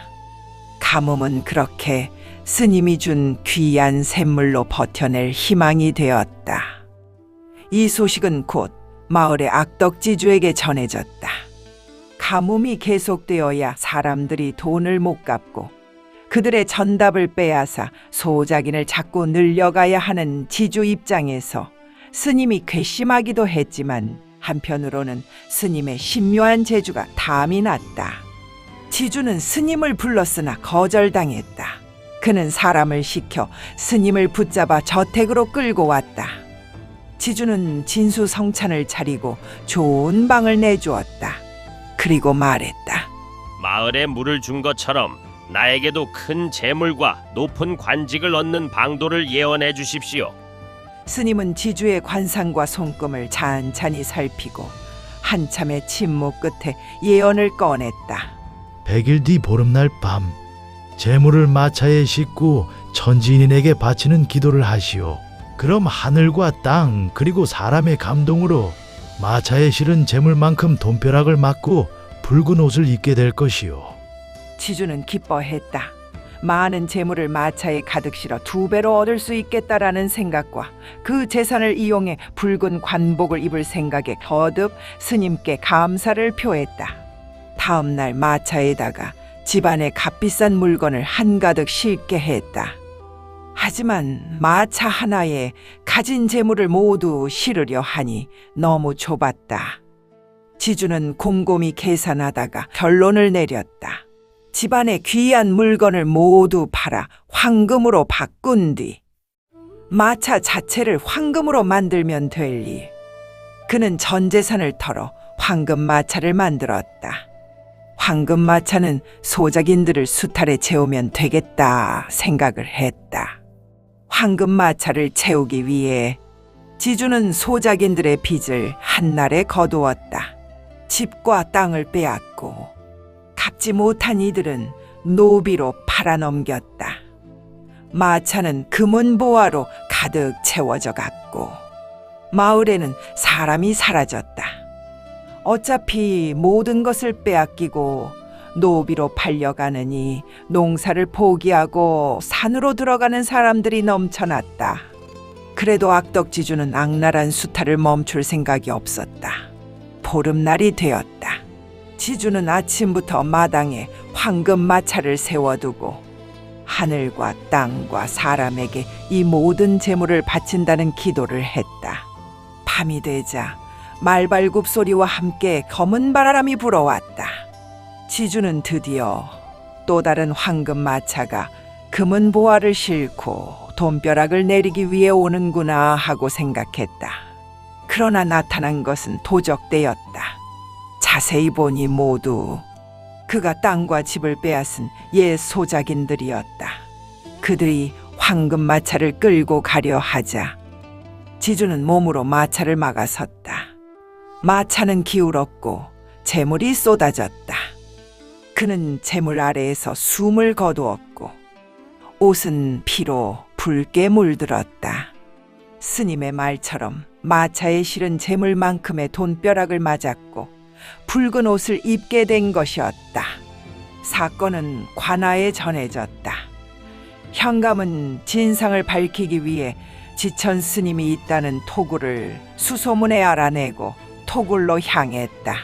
가뭄은 그렇게 스님이 준 귀한 샘물로 버텨낼 희망이 되었다. 이 소식은 곧 마을의 악덕지주에게 전해졌다. 가뭄이 계속되어야 사람들이 돈을 못 갚고 그들의 전답을 빼앗아 소작인을 자꾸 늘려가야 하는 지주 입장에서 스님이 괘씸하기도 했지만 한편으로는 스님의 신묘한 재주가 담이 났다. 지주는 스님을 불렀으나 거절당했다. 그는 사람을 시켜 스님을 붙잡아 저택으로 끌고 왔다. 지주는 진수성찬을 차리고 좋은 방을 내주었다. 그리고 말했다. 마을에 물을 준 것처럼 나에게도 큰 재물과 높은 관직을 얻는 방도를 예언해 주십시오. 스님은 지주의 관상과 손금을 찬찬히 살피고 한참의 침묵 끝에 예언을 꺼냈다. 100일 뒤 보름날 밤 재물을 마차에 싣고 천지인에게 바치는 기도를 하시오. 그럼 하늘과 땅 그리고 사람의 감동으로 마차에 실은 재물만큼 돈벼락을 맞고 붉은 옷을 입게 될 것이오. 지주는 기뻐했다. 많은 재물을 마차에 가득 실어 2배로 얻을 수 있겠다라는 생각과 그 재산을 이용해 붉은 관복을 입을 생각에 거듭 스님께 감사를 표했다. 다음 날 마차에다가 집안의 값비싼 물건을 한가득 싣게 했다. 하지만 마차 하나에 가진 재물을 모두 실으려 하니 너무 좁았다. 지주는 곰곰이 계산하다가 결론을 내렸다. 집안의 귀한 물건을 모두 팔아 황금으로 바꾼 뒤 마차 자체를 황금으로 만들면 될 일. 그는 전 재산을 털어 황금 마차를 만들었다. 황금 마차는 소작인들을 수탈에 채우면 되겠다 생각을 했다. 황금 마차를 채우기 위해 지주는 소작인들의 빚을 한날에 거두었다. 집과 땅을 빼앗고 갚지 못한 이들은 노비로 팔아넘겼다. 마차는 금은보화로 가득 채워져 갔고 마을에는 사람이 사라졌다. 어차피 모든 것을 빼앗기고 노비로 팔려가느니 농사를 포기하고 산으로 들어가는 사람들이 넘쳐났다. 그래도 악덕지주는 악랄한 수탈을 멈출 생각이 없었다. 보름날이 되었다. 지주는 아침부터 마당에 황금 마차를 세워두고 하늘과 땅과 사람에게 이 모든 재물을 바친다는 기도를 했다. 밤이 되자 말발굽 소리와 함께 검은 바람이 불어왔다. 지주는 드디어 또 다른 황금 마차가 금은 보화를 싣고 돈벼락을 내리기 위해 오는구나 하고 생각했다. 그러나 나타난 것은 도적대였다. 자세히 보니 모두 그가 땅과 집을 빼앗은 옛 소작인들이었다. 그들이 황금 마차를 끌고 가려 하자 지주는 몸으로 마차를 막아섰다. 마차는 기울었고 재물이 쏟아졌다. 그는 재물 아래에서 숨을 거두었고 옷은 피로 붉게 물들었다. 스님의 말처럼 마차에 실은 재물만큼의 돈벼락을 맞았고 붉은 옷을 입게 된 것이었다. 사건은 관아에 전해졌다. 현감은 진상을 밝히기 위해 지천 스님이 있다는 토굴을 수소문에 알아내고 토굴로 향했다.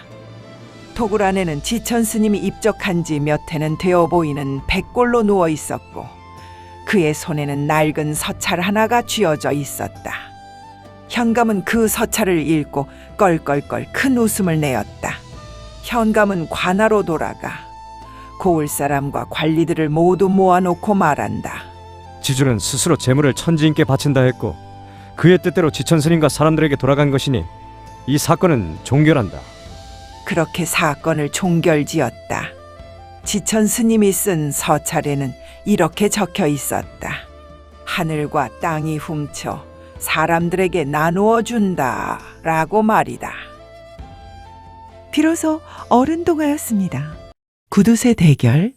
토굴 안에는 지천 스님이 입적한 지 몇 해는 되어 보이는 백골로 누워 있었고 그의 손에는 낡은 서찰 하나가 쥐어져 있었다. 현감은 그 서찰을 읽고 껄껄껄 큰 웃음을 내었다. 현감은 관아로 돌아가 고을 사람과 관리들을 모두 모아놓고 말한다. 지주는 스스로 재물을 천지인께 바친다 했고 그의 뜻대로 지천 스님과 사람들에게 돌아간 것이니 이 사건은 종결한다. 그렇게 사건을 종결지었다. 지천 스님이 쓴 서찰에는 이렇게 적혀 있었다. 하늘과 땅이 훔쳐 사람들에게 나누어 준다 라고 말이다. 비로소 어른동화였습니다. 구두쇠 대결.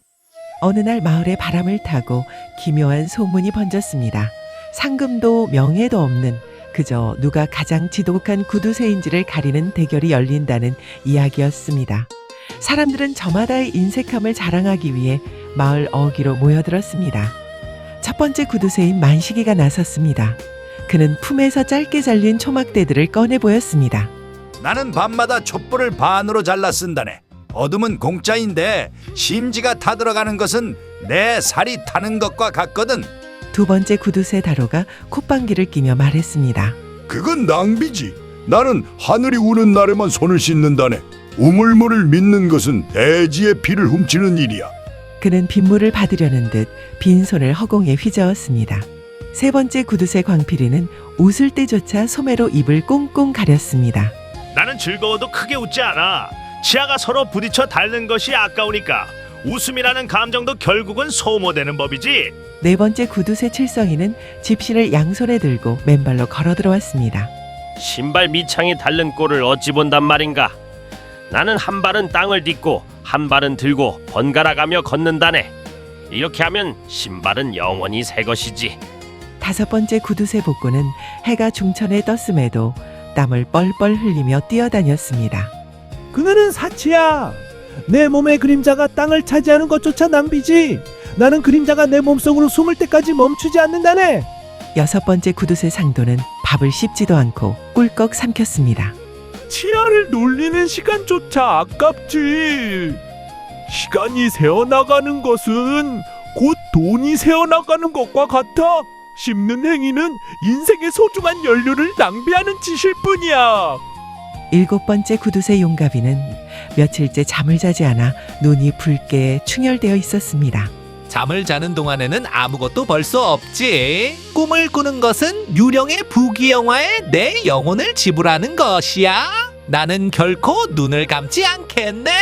어느 날 마을에 바람을 타고 기묘한 소문이 번졌습니다. 상금도 명예도 없는 그저 누가 가장 지독한 구두쇠인지를 가리는 대결이 열린다는 이야기였습니다. 사람들은 저마다의 인색함을 자랑하기 위해 마을 어귀로 모여들었습니다. 첫 번째 구두쇠인 만식이가 나섰습니다. 그는 품에서 짧게 잘린 초막대들을 꺼내 보였습니다. 나는 밤마다 촛불을 반으로 잘라 쓴다네. 어둠은 공짜인데 심지가 타들어가는 것은 내 살이 타는 것과 같거든. 두 번째 구두쇠 다로가 콧방귀를 끼며 말했습니다. 그건 낭비지. 나는 하늘이 우는 날에만 손을 씻는다네. 우물물을 믿는 것은 대지의 피를 훔치는 일이야. 그는 빗물을 받으려는 듯 빈손을 허공에 휘저었습니다. 세 번째 구두쇠 광필이는 웃을 때조차 소매로 입을 꽁꽁 가렸습니다. 나는 즐거워도 크게 웃지 않아. 치아가 서로 부딪혀 닳는 것이 아까우니까 웃음이라는 감정도 결국은 소모되는 법이지. 네 번째 구두쇠 칠성이는 집신을 양손에 들고 맨발로 걸어 들어왔습니다. 신발 밑창이 닳는 꼴을 어찌 본단 말인가. 나는 한 발은 땅을 딛고 한 발은 들고 번갈아가며 걷는다네. 이렇게 하면 신발은 영원히 새 것이지. 다섯 번째 구두쇠 복구는 해가 중천에 떴음에도 땀을 뻘뻘 흘리며 뛰어다녔습니다. 그거는 사치야. 내 몸의 그림자가 땅을 차지하는 것조차 낭비지. 나는 그림자가 내 몸속으로 숨을 때까지 멈추지 않는다네. 여섯 번째 구두쇠 상도는 밥을 씹지도 않고 꿀꺽 삼켰습니다. 치아를 놀리는 시간조차 아깝지. 시간이 새어나가는 것은 곧 돈이 새어나가는 것과 같아. 씹는 행위는 인생의 소중한 연료를 낭비하는 짓일 뿐이야. 일곱 번째 구두쇠 용가비는 며칠째 잠을 자지 않아 눈이 붉게 충혈되어 있었습니다. 잠을 자는 동안에는 아무것도 벌 수 없지. 꿈을 꾸는 것은 유령의 부귀영화에 내 영혼을 지불하는 것이야. 나는 결코 눈을 감지 않겠네.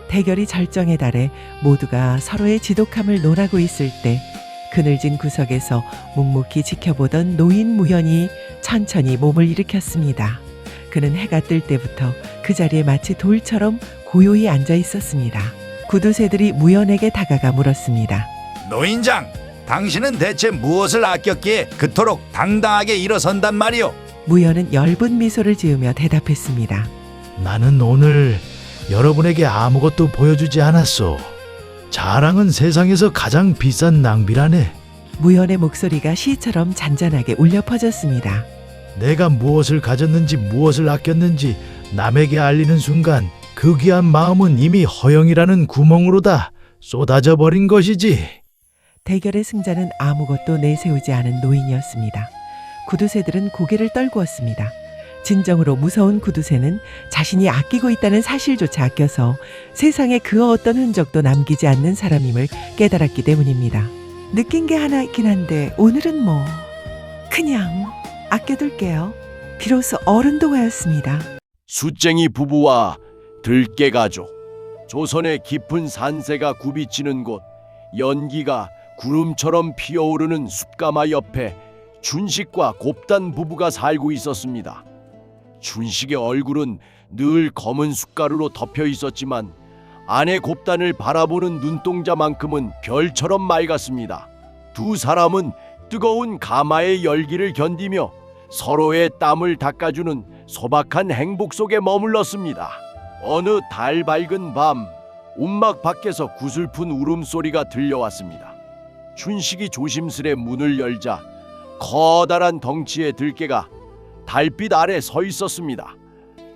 대결이 절정에 달해 모두가 서로의 지독함을 논하고 있을 때 그늘진 구석에서 묵묵히 지켜보던 노인 무현이 천천히 몸을 일으켰습니다. 그는 해가 뜰 때부터 그 자리에 마치 돌처럼 고요히 앉아 있었습니다. 구두쇠들이 무현에게 다가가 물었습니다. 노인장, 당신은 대체 무엇을 아꼈기에 그토록 당당하게 일어선단 말이오? 무현은 엷은 미소를 지으며 대답했습니다. 나는 오늘 여러분에게 아무것도 보여주지 않았소. 자랑은 세상에서 가장 비싼 낭비라네. 무현의 목소리가 시처럼 잔잔하게 울려 퍼졌습니다. 내가 무엇을 가졌는지 무엇을 아꼈는지 남에게 알리는 순간 그 귀한 마음은 이미 허영이라는 구멍으로 다 쏟아져 버린 것이지. 대결의 승자는 아무것도 내세우지 않은 노인이었습니다. 구두쇠들은 고개를 떨구었습니다. 진정으로 무서운 구두쇠는 자신이 아끼고 있다는 사실조차 아껴서 세상에 그 어떤 흔적도 남기지 않는 사람임을 깨달았기 때문입니다. 느낀 게 하나 있긴 한데 오늘은 뭐 그냥 아껴둘게요. 비로소 어른동화였습니다. 숫쟁이 부부와 들깨 가족. 조선의 깊은 산세가 굽이치는 곳, 연기가 구름처럼 피어오르는 숯가마 옆에 춘식과 곱단 부부가 살고 있었습니다. 춘식의 얼굴은 늘 검은 숟가루로 덮여 있었지만 아내 곱단을 바라보는 눈동자만큼은 별처럼 맑았습니다. 두 사람은 뜨거운 가마의 열기를 견디며 서로의 땀을 닦아주는 소박한 행복 속에 머물렀습니다. 어느 달 밝은 밤, 움막 밖에서 구슬픈 울음소리가 들려왔습니다. 춘식이 조심스레 문을 열자 커다란 덩치의 들깨가 달빛 아래 서 있었습니다.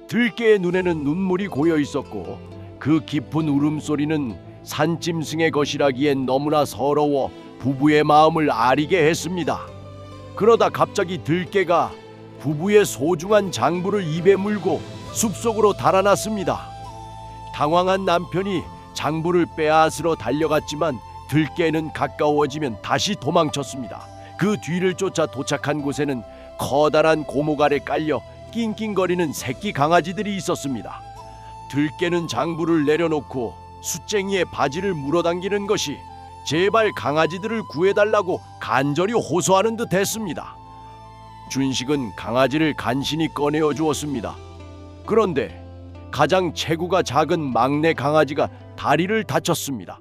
들깨의 눈에는 눈물이 고여 있었고 그 깊은 울음소리는 산짐승의 것이라기엔 너무나 서러워 부부의 마음을 아리게 했습니다. 그러다 갑자기 들깨가 부부의 소중한 장부를 입에 물고 숲속으로 달아났습니다. 당황한 남편이 장부를 빼앗으러 달려갔지만 들깨는 가까워지면 다시 도망쳤습니다. 그 뒤를 쫓아 도착한 곳에는 커다란 고목 아래 깔려 낑낑거리는 새끼 강아지들이 있었습니다. 들깨는 장부를 내려놓고 숫쟁이의 바지를 물어당기는 것이 제발 강아지들을 구해달라고 간절히 호소하는 듯 했습니다. 준식은 강아지를 간신히 꺼내어 주었습니다. 그런데 가장 체구가 작은 막내 강아지가 다리를 다쳤습니다.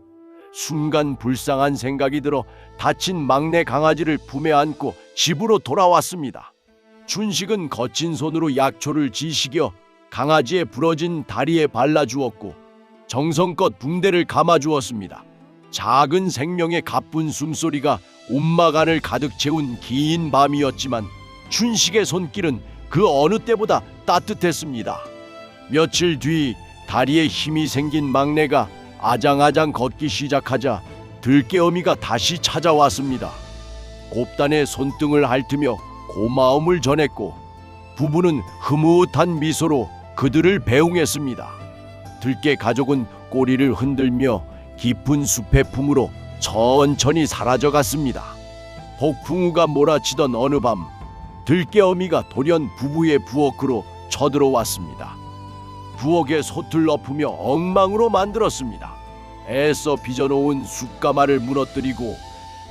순간 불쌍한 생각이 들어 다친 막내 강아지를 품에 안고 집으로 돌아왔습니다. 준식은 거친 손으로 약초를 지식여 강아지의 부러진 다리에 발라주었고 정성껏 붕대를 감아주었습니다. 작은 생명의 가쁜 숨소리가 움막 안을 가득 채운 긴 밤이었지만 준식의 손길은 그 어느 때보다 따뜻했습니다. 며칠 뒤 다리에 힘이 생긴 막내가 아장아장 걷기 시작하자 들깨어미가 다시 찾아왔습니다. 곱단의 손등을 핥으며 고마움을 전했고 부부는 흐뭇한 미소로 그들을 배웅했습니다. 들깨 가족은 꼬리를 흔들며 깊은 숲의 품으로 천천히 사라져갔습니다. 폭풍우가 몰아치던 어느 밤 들깨어미가 돌연 부부의 부엌으로 쳐들어왔습니다. 부엌에 솥을 엎으며 엉망으로 만들었습니다. 애써 빚어놓은 숯가마를 무너뜨리고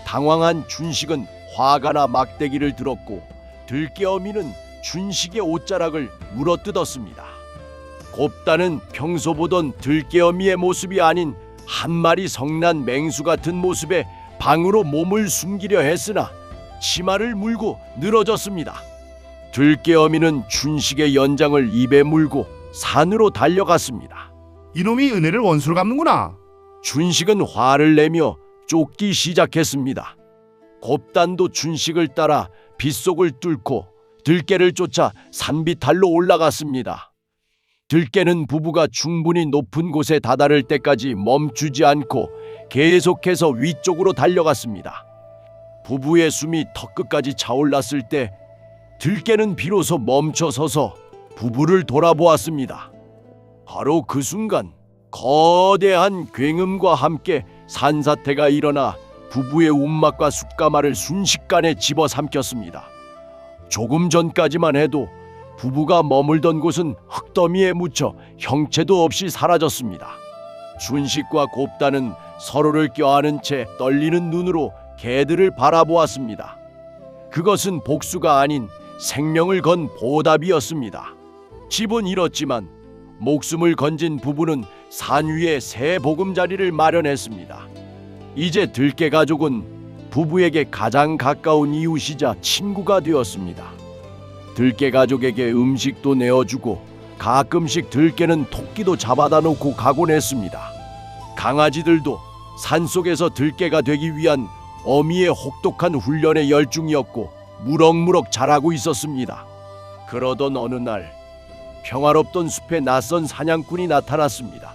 당황한 준식은 화가 나 막대기를 들었고 들깨어미는 준식의 옷자락을 물어뜯었습니다. 곱다는 평소 보던 들깨어미의 모습이 아닌 한 마리 성난 맹수 같은 모습에 방으로 몸을 숨기려 했으나 치마를 물고 늘어졌습니다. 들깨어미는 준식의 연장을 입에 물고 산으로 달려갔습니다. 이놈이 은혜를 원수로 갚는구나. 준식은 화를 내며 쫓기 시작했습니다. 곱단도 준식을 따라 빗속을 뚫고 들깨를 쫓아 산비탈로 올라갔습니다. 들깨는 부부가 충분히 높은 곳에 다다를 때까지 멈추지 않고 계속해서 위쪽으로 달려갔습니다. 부부의 숨이 턱끝까지 차올랐을 때 들깨는 비로소 멈춰서서 부부를 돌아보았습니다. 바로 그 순간 거대한 굉음과 함께 산사태가 일어나 부부의 움막과 숯가마를 순식간에 집어삼켰습니다. 조금 전까지만 해도 부부가 머물던 곳은 흙더미에 묻혀 형체도 없이 사라졌습니다. 준식과 곱다는 서로를 껴안은 채 떨리는 눈으로 개들을 바라보았습니다. 그것은 복수가 아닌 생명을 건 보답이었습니다. 집은 잃었지만 목숨을 건진 부부는 산 위에 새 보금자리를 마련했습니다. 이제 들깨 가족은 부부에게 가장 가까운 이웃이자 친구가 되었습니다. 들깨 가족에게 음식도 내어주고 가끔씩 들깨는 토끼도 잡아다 놓고 가곤 했습니다. 강아지들도 산속에서 들깨가 되기 위한 어미의 혹독한 훈련에 열중이었고 무럭무럭 자라고 있었습니다. 그러던 어느 날 평화롭던 숲에 낯선 사냥꾼이 나타났습니다.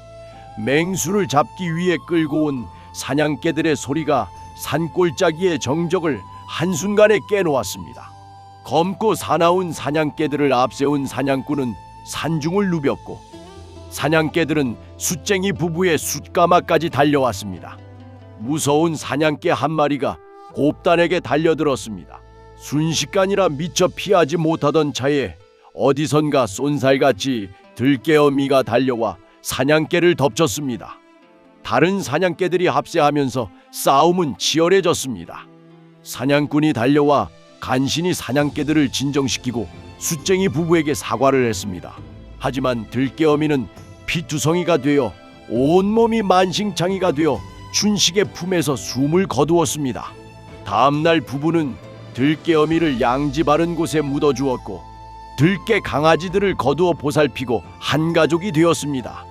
맹수를 잡기 위해 끌고 온 사냥개들의 소리가 산골짜기의 정적을 한순간에 깨놓았습니다. 검고 사나운 사냥개들을 앞세운 사냥꾼은 산중을 누볐고 사냥개들은 숫쟁이 부부의 숫가마까지 달려왔습니다. 무서운 사냥개 한 마리가 곱단에게 달려들었습니다. 순식간이라 미처 피하지 못하던 차에 어디선가 쏜살같이 들깨어미가 달려와 사냥개를 덮쳤습니다. 다른 사냥개들이 합세하면서 싸움은 치열해졌습니다. 사냥꾼이 달려와 간신히 사냥개들을 진정시키고 숫쟁이 부부에게 사과를 했습니다. 하지만 들깨어미는 피투성이가 되어 온몸이 만신창이가 되어 준식의 품에서 숨을 거두었습니다. 다음날 부부는 들깨어미를 양지 바른 곳에 묻어주었고 들깨 강아지들을 거두어 보살피고 한 가족이 되었습니다.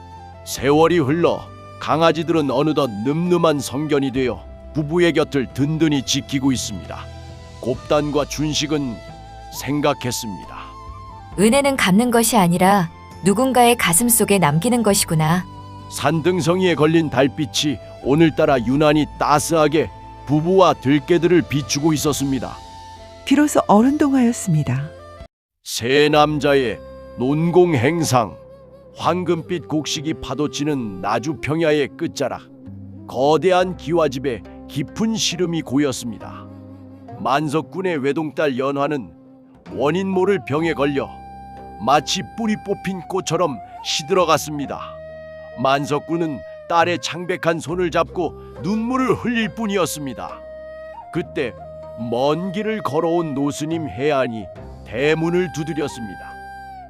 세월이 흘러 강아지들은 어느덧 늠름한 성견이 되어 부부의 곁을 든든히 지키고 있습니다. 곱단과 준식은 생각했습니다. 은혜는 갚는 것이 아니라 누군가의 가슴 속에 남기는 것이구나. 산등성이에 걸린 달빛이 오늘따라 유난히 따스하게 부부와 들깨들을 비추고 있었습니다. 비로소 어른동화였습니다. 세 남자의 논공 행상, 황금빛 곡식이 파도치는 나주 평야의 끝자락, 거대한 기와집에 깊은 시름이 고였습니다. 만석군의 외동딸 연화는 원인 모를 병에 걸려 마치 뿌리 뽑힌 꽃처럼 시들어갔습니다. 만석군은 딸의 창백한 손을 잡고 눈물을 흘릴 뿐이었습니다. 그때 먼 길을 걸어온 노스님 해안이 대문을 두드렸습니다.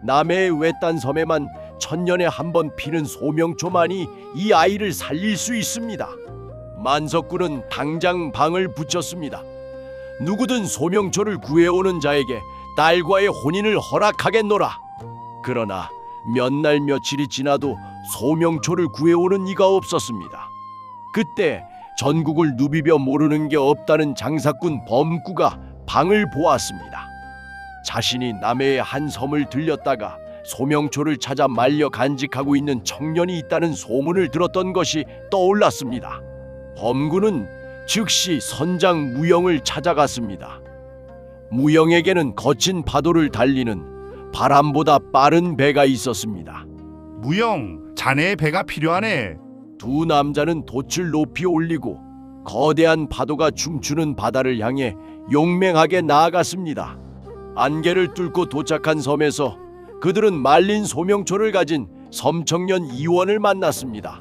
남해의 외딴 섬에만 천년에 한 번 피는 소명초만이 이 아이를 살릴 수 있습니다. 만석군은 당장 방을 붙였습니다. 누구든 소명초를 구해오는 자에게 딸과의 혼인을 허락하겠노라. 그러나 몇 날 며칠이 지나도 소명초를 구해오는 이가 없었습니다. 그때 전국을 누비벼 모르는 게 없다는 장사꾼 범구가 방을 보았습니다. 자신이 남해의 한 섬을 들렸다가 소명초를 찾아 말려 간직하고 있는 청년이 있다는 소문을 들었던 것이 떠올랐습니다. 범구는 즉시 선장 무영을 찾아갔습니다. 무영에게는 거친 파도를 달리는 바람보다 빠른 배가 있었습니다. 무영, 자네의 배가 필요하네. 두 남자는 돛을 높이 올리고 거대한 파도가 춤추는 바다를 향해 용맹하게 나아갔습니다. 안개를 뚫고 도착한 섬에서 그들은 말린 소명초를 가진 섬청년 이원을 만났습니다.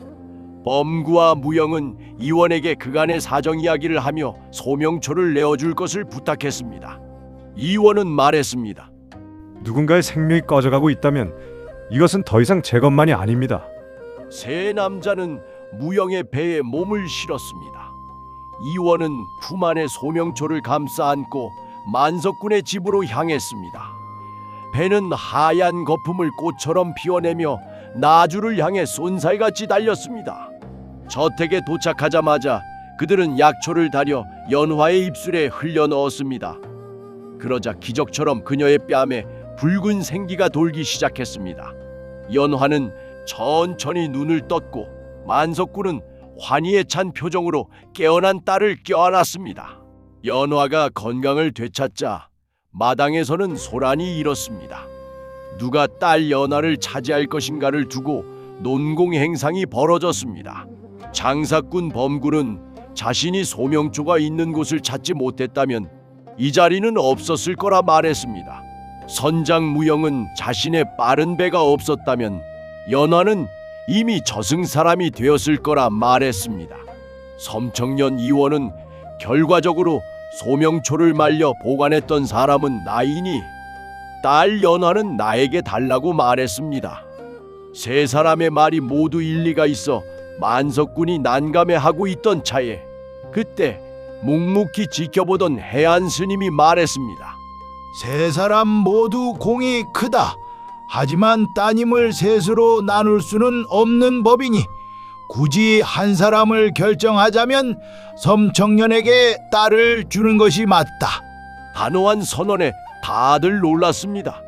범구와 무영은 이원에게 그간의 사정 이야기를 하며 소명초를 내어줄 것을 부탁했습니다. 이원은 말했습니다. 누군가의 생명이 꺼져가고 있다면 이것은 더 이상 제 것만이 아닙니다. 세 남자는 무영의 배에 몸을 실었습니다. 이원은 품 안에 소명초를 감싸 안고 만석군의 집으로 향했습니다. 배는 하얀 거품을 꽃처럼 피워내며 나주를 향해 쏜살같이 달렸습니다. 저택에 도착하자마자 그들은 약초를 다려 연화의 입술에 흘려 넣었습니다. 그러자 기적처럼 그녀의 뺨에 붉은 생기가 돌기 시작했습니다. 연화는 천천히 눈을 떴고 만석군은 환희에 찬 표정으로 깨어난 딸을 껴안았습니다. 연화가 건강을 되찾자 마당에서는 소란이 일었습니다. 누가 딸 연화를 차지할 것인가를 두고 논공행상이 벌어졌습니다. 장사꾼 범군은 자신이 소명초가 있는 곳을 찾지 못했다면 이 자리는 없었을 거라 말했습니다. 선장 무영은 자신의 빠른 배가 없었다면 연화는 이미 저승사람이 되었을 거라 말했습니다. 섬청년 이원은 결과적으로 소명초를 말려 보관했던 사람은 나이니 딸 연화는 나에게 달라고 말했습니다. 세 사람의 말이 모두 일리가 있어 만석군이 난감해하고 있던 차에 그때 묵묵히 지켜보던 해안 스님이 말했습니다. 세 사람 모두 공이 크다. 하지만 따님을 셋으로 나눌 수는 없는 법이니 굳이 한 사람을 결정하자면 섬청년에게 딸을 주는 것이 맞다. 단호한 선언에 다들 놀랐습니다.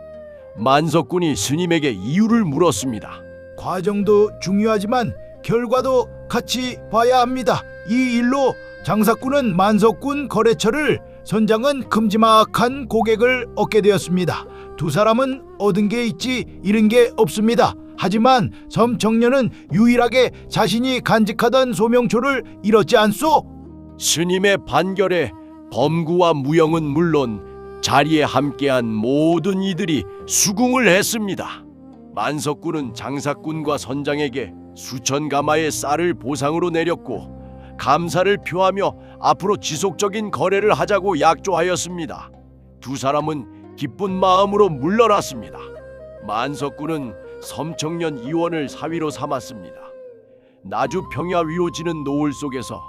만석군이 스님에게 이유를 물었습니다. 과정도 중요하지만 결과도 같이 봐야 합니다. 이 일로 장사꾼은 만석군 거래처를, 선장은 큼지막한 고객을 얻게 되었습니다. 두 사람은 얻은 게 있지 잃은 게 없습니다. 하지만 섬청년은 유일하게 자신이 간직하던 소명초를 잃었지 않소? 스님의 판결에 범구와 무영은 물론 자리에 함께한 모든 이들이 수긍을 했습니다. 만석군은 장사꾼과 선장에게 수천 가마의 쌀을 보상으로 내렸고 감사를 표하며 앞으로 지속적인 거래를 하자고 약조하였습니다. 두 사람은 기쁜 마음으로 물러났습니다. 만석군은 섬청년 이원을 사위로 삼았습니다. 나주 평야 위로 지는 노을 속에서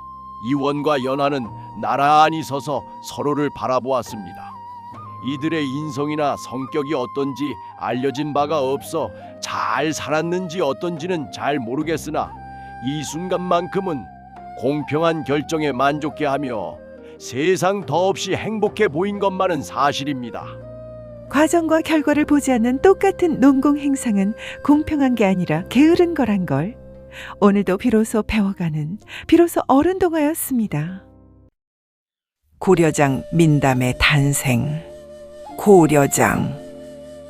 이원과 연화는 나란히 서서 서로를 바라보았습니다. 이들의 인성이나 성격이 어떤지 알려진 바가 없어 잘 살았는지 어떤지는 잘 모르겠으나 이 순간만큼은 공평한 결정에 만족해하며 세상 더없이 행복해 보인 것만은 사실입니다. 과정과 결과를 보지 않는 똑같은 논공 행상은 공평한 게 아니라 게으른 거란 걸 오늘도 비로소 배워가는 비로소 어른동화였습니다. 고려장 민담의 탄생. 고려장.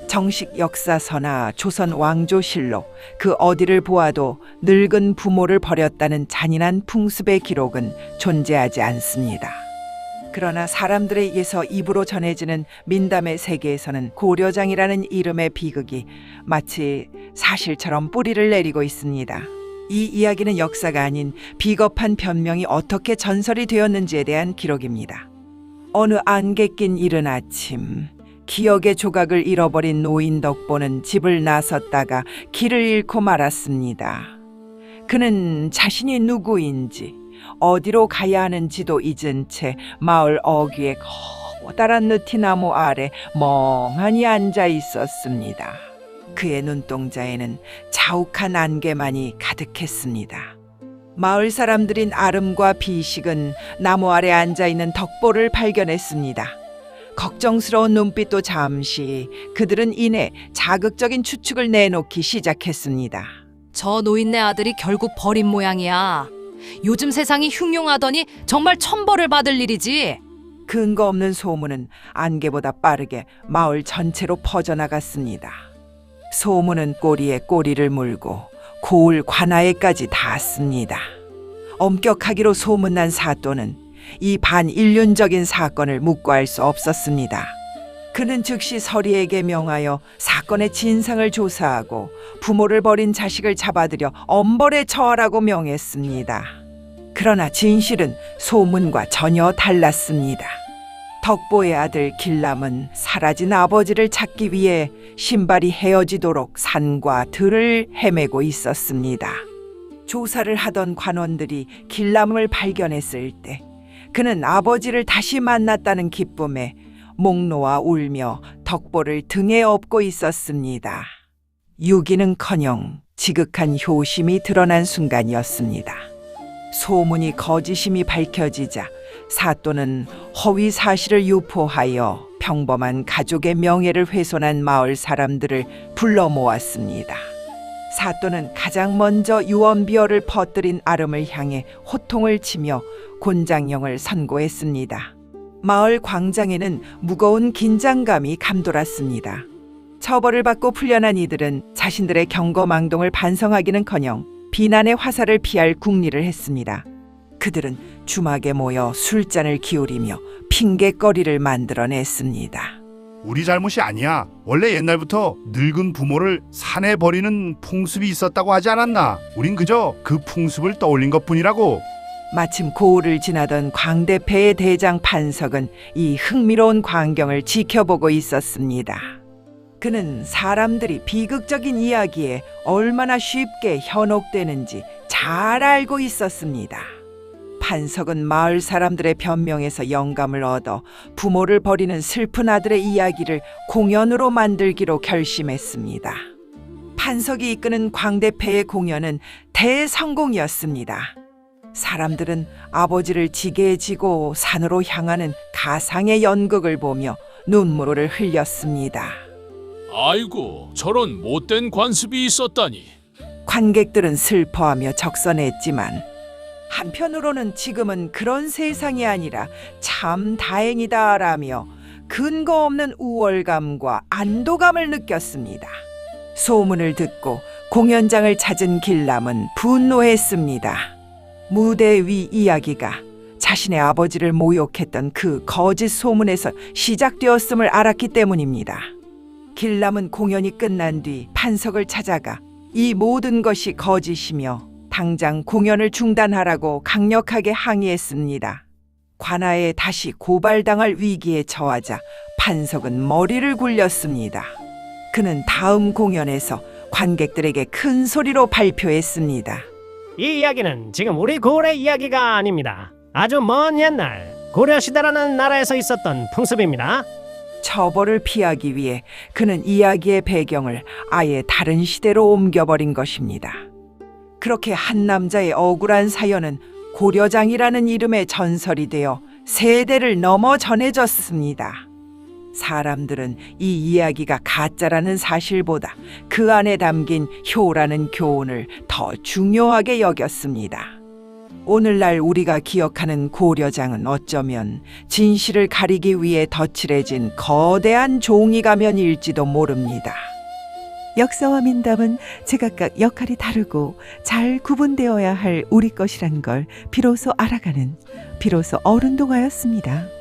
정식 역사서나 조선 왕조실록 그 어디를 보아도 늙은 부모를 버렸다는 잔인한 풍습의 기록은 존재하지 않습니다. 그러나 사람들에 의해서 입으로 전해지는 민담의 세계에서는 고려장이라는 이름의 비극이 마치 사실처럼 뿌리를 내리고 있습니다. 이 이야기는 역사가 아닌 비겁한 변명이 어떻게 전설이 되었는지에 대한 기록입니다. 어느 안개 낀 이른 아침, 기억의 조각을 잃어버린 노인 덕보는 집을 나섰다가 길을 잃고 말았습니다. 그는 자신이 누구인지 어디로 가야 하는지도 잊은 채 마을 어귀의 커다란 느티나무 아래 멍하니 앉아 있었습니다. 그의 눈동자에는 자욱한 안개만이 가득했습니다. 마을 사람들인 아름과 비식은 나무 아래 앉아있는 덕보를 발견했습니다. 걱정스러운 눈빛도 잠시, 그들은 이내 자극적인 추측을 내놓기 시작했습니다. 저 노인네 아들이 결국 버린 모양이야. 요즘 세상이 흉흉하더니 정말 천벌을 받을 일이지. 근거 없는 소문은 안개보다 빠르게 마을 전체로 퍼져나갔습니다. 소문은 꼬리에 꼬리를 물고 고을 관아에까지 닿았습니다. 엄격하기로 소문난 사또는 이 반인륜적인 사건을 묵과할 수 없었습니다. 그는 즉시 서리에게 명하여 사건의 진상을 조사하고 부모를 버린 자식을 잡아들여 엄벌에 처하라고 명했습니다. 그러나 진실은 소문과 전혀 달랐습니다. 덕보의 아들 길람은 사라진 아버지를 찾기 위해 신발이 헤어지도록 산과 들을 헤매고 있었습니다. 조사를 하던 관원들이 길람을 발견했을 때 그는 아버지를 다시 만났다는 기쁨에 목 놓아 울며 덕보를 등에 업고 있었습니다. 유기는커녕 지극한 효심이 드러난 순간이었습니다. 소문이 거짓임이 밝혀지자 사또는 허위 사실을 유포하여 평범한 가족의 명예를 훼손한 마을 사람들을 불러 모았습니다. 사또는 가장 먼저 유언비어를 퍼뜨린 아름을 향해 호통을 치며 곤장령을 선고했습니다. 마을 광장에는 무거운 긴장감이 감돌았습니다. 처벌을 받고 풀려난 이들은 자신들의 경거망동을 반성하기는커녕 비난의 화살을 피할 궁리를 했습니다. 그들은 주막에 모여 술잔을 기울이며 핑계거리를 만들어냈습니다. 우리 잘못이 아니야. 원래 옛날부터 늙은 부모를 산에 버리는 풍습이 있었다고 하지 않았나? 우린 그저 그 풍습을 떠올린 것뿐이라고. 마침 고을을 지나던 광대패의 대장 판석은 이 흥미로운 광경을 지켜보고 있었습니다. 그는 사람들이 비극적인 이야기에 얼마나 쉽게 현혹되는지 잘 알고 있었습니다. 판석은 마을 사람들의 변명에서 영감을 얻어 부모를 버리는 슬픈 아들의 이야기를 공연으로 만들기로 결심했습니다. 판석이 이끄는 광대패의 공연은 대성공이었습니다. 사람들은 아버지를 지게에 지고 산으로 향하는 가상의 연극을 보며 눈물을 흘렸습니다. 아이고, 저런 못된 관습이 있었다니. 관객들은 슬퍼하며 적선했지만 한편으로는 지금은 그런 세상이 아니라 참 다행이다라며 근거 없는 우월감과 안도감을 느꼈습니다. 소문을 듣고 공연장을 찾은 길람은 분노했습니다. 무대 위 이야기가 자신의 아버지를 모욕했던 그 거짓 소문에서 시작되었음을 알았기 때문입니다. 길람은 공연이 끝난 뒤 판석을 찾아가 이 모든 것이 거짓이며 당장 공연을 중단하라고 강력하게 항의했습니다. 관아에 다시 고발당할 위기에 처하자 판석은 머리를 굴렸습니다. 그는 다음 공연에서 관객들에게 큰 소리로 발표했습니다. 이 이야기는 지금 우리 고을의 이야기가 아닙니다. 아주 먼 옛날 고려시대라는 나라에서 있었던 풍습입니다. 처벌을 피하기 위해 그는 이야기의 배경을 아예 다른 시대로 옮겨버린 것입니다. 그렇게 한 남자의 억울한 사연은 고려장이라는 이름의 전설이 되어 세대를 넘어 전해졌습니다. 사람들은 이 이야기가 가짜라는 사실보다 그 안에 담긴 효라는 교훈을 더 중요하게 여겼습니다. 오늘날 우리가 기억하는 고려장은 어쩌면 진실을 가리기 위해 덧칠해진 거대한 종이 가면일지도 모릅니다. 역사와 민담은 제각각 역할이 다르고 잘 구분되어야 할 우리 것이란 걸 비로소 알아가는 비로소 어른동화였습니다.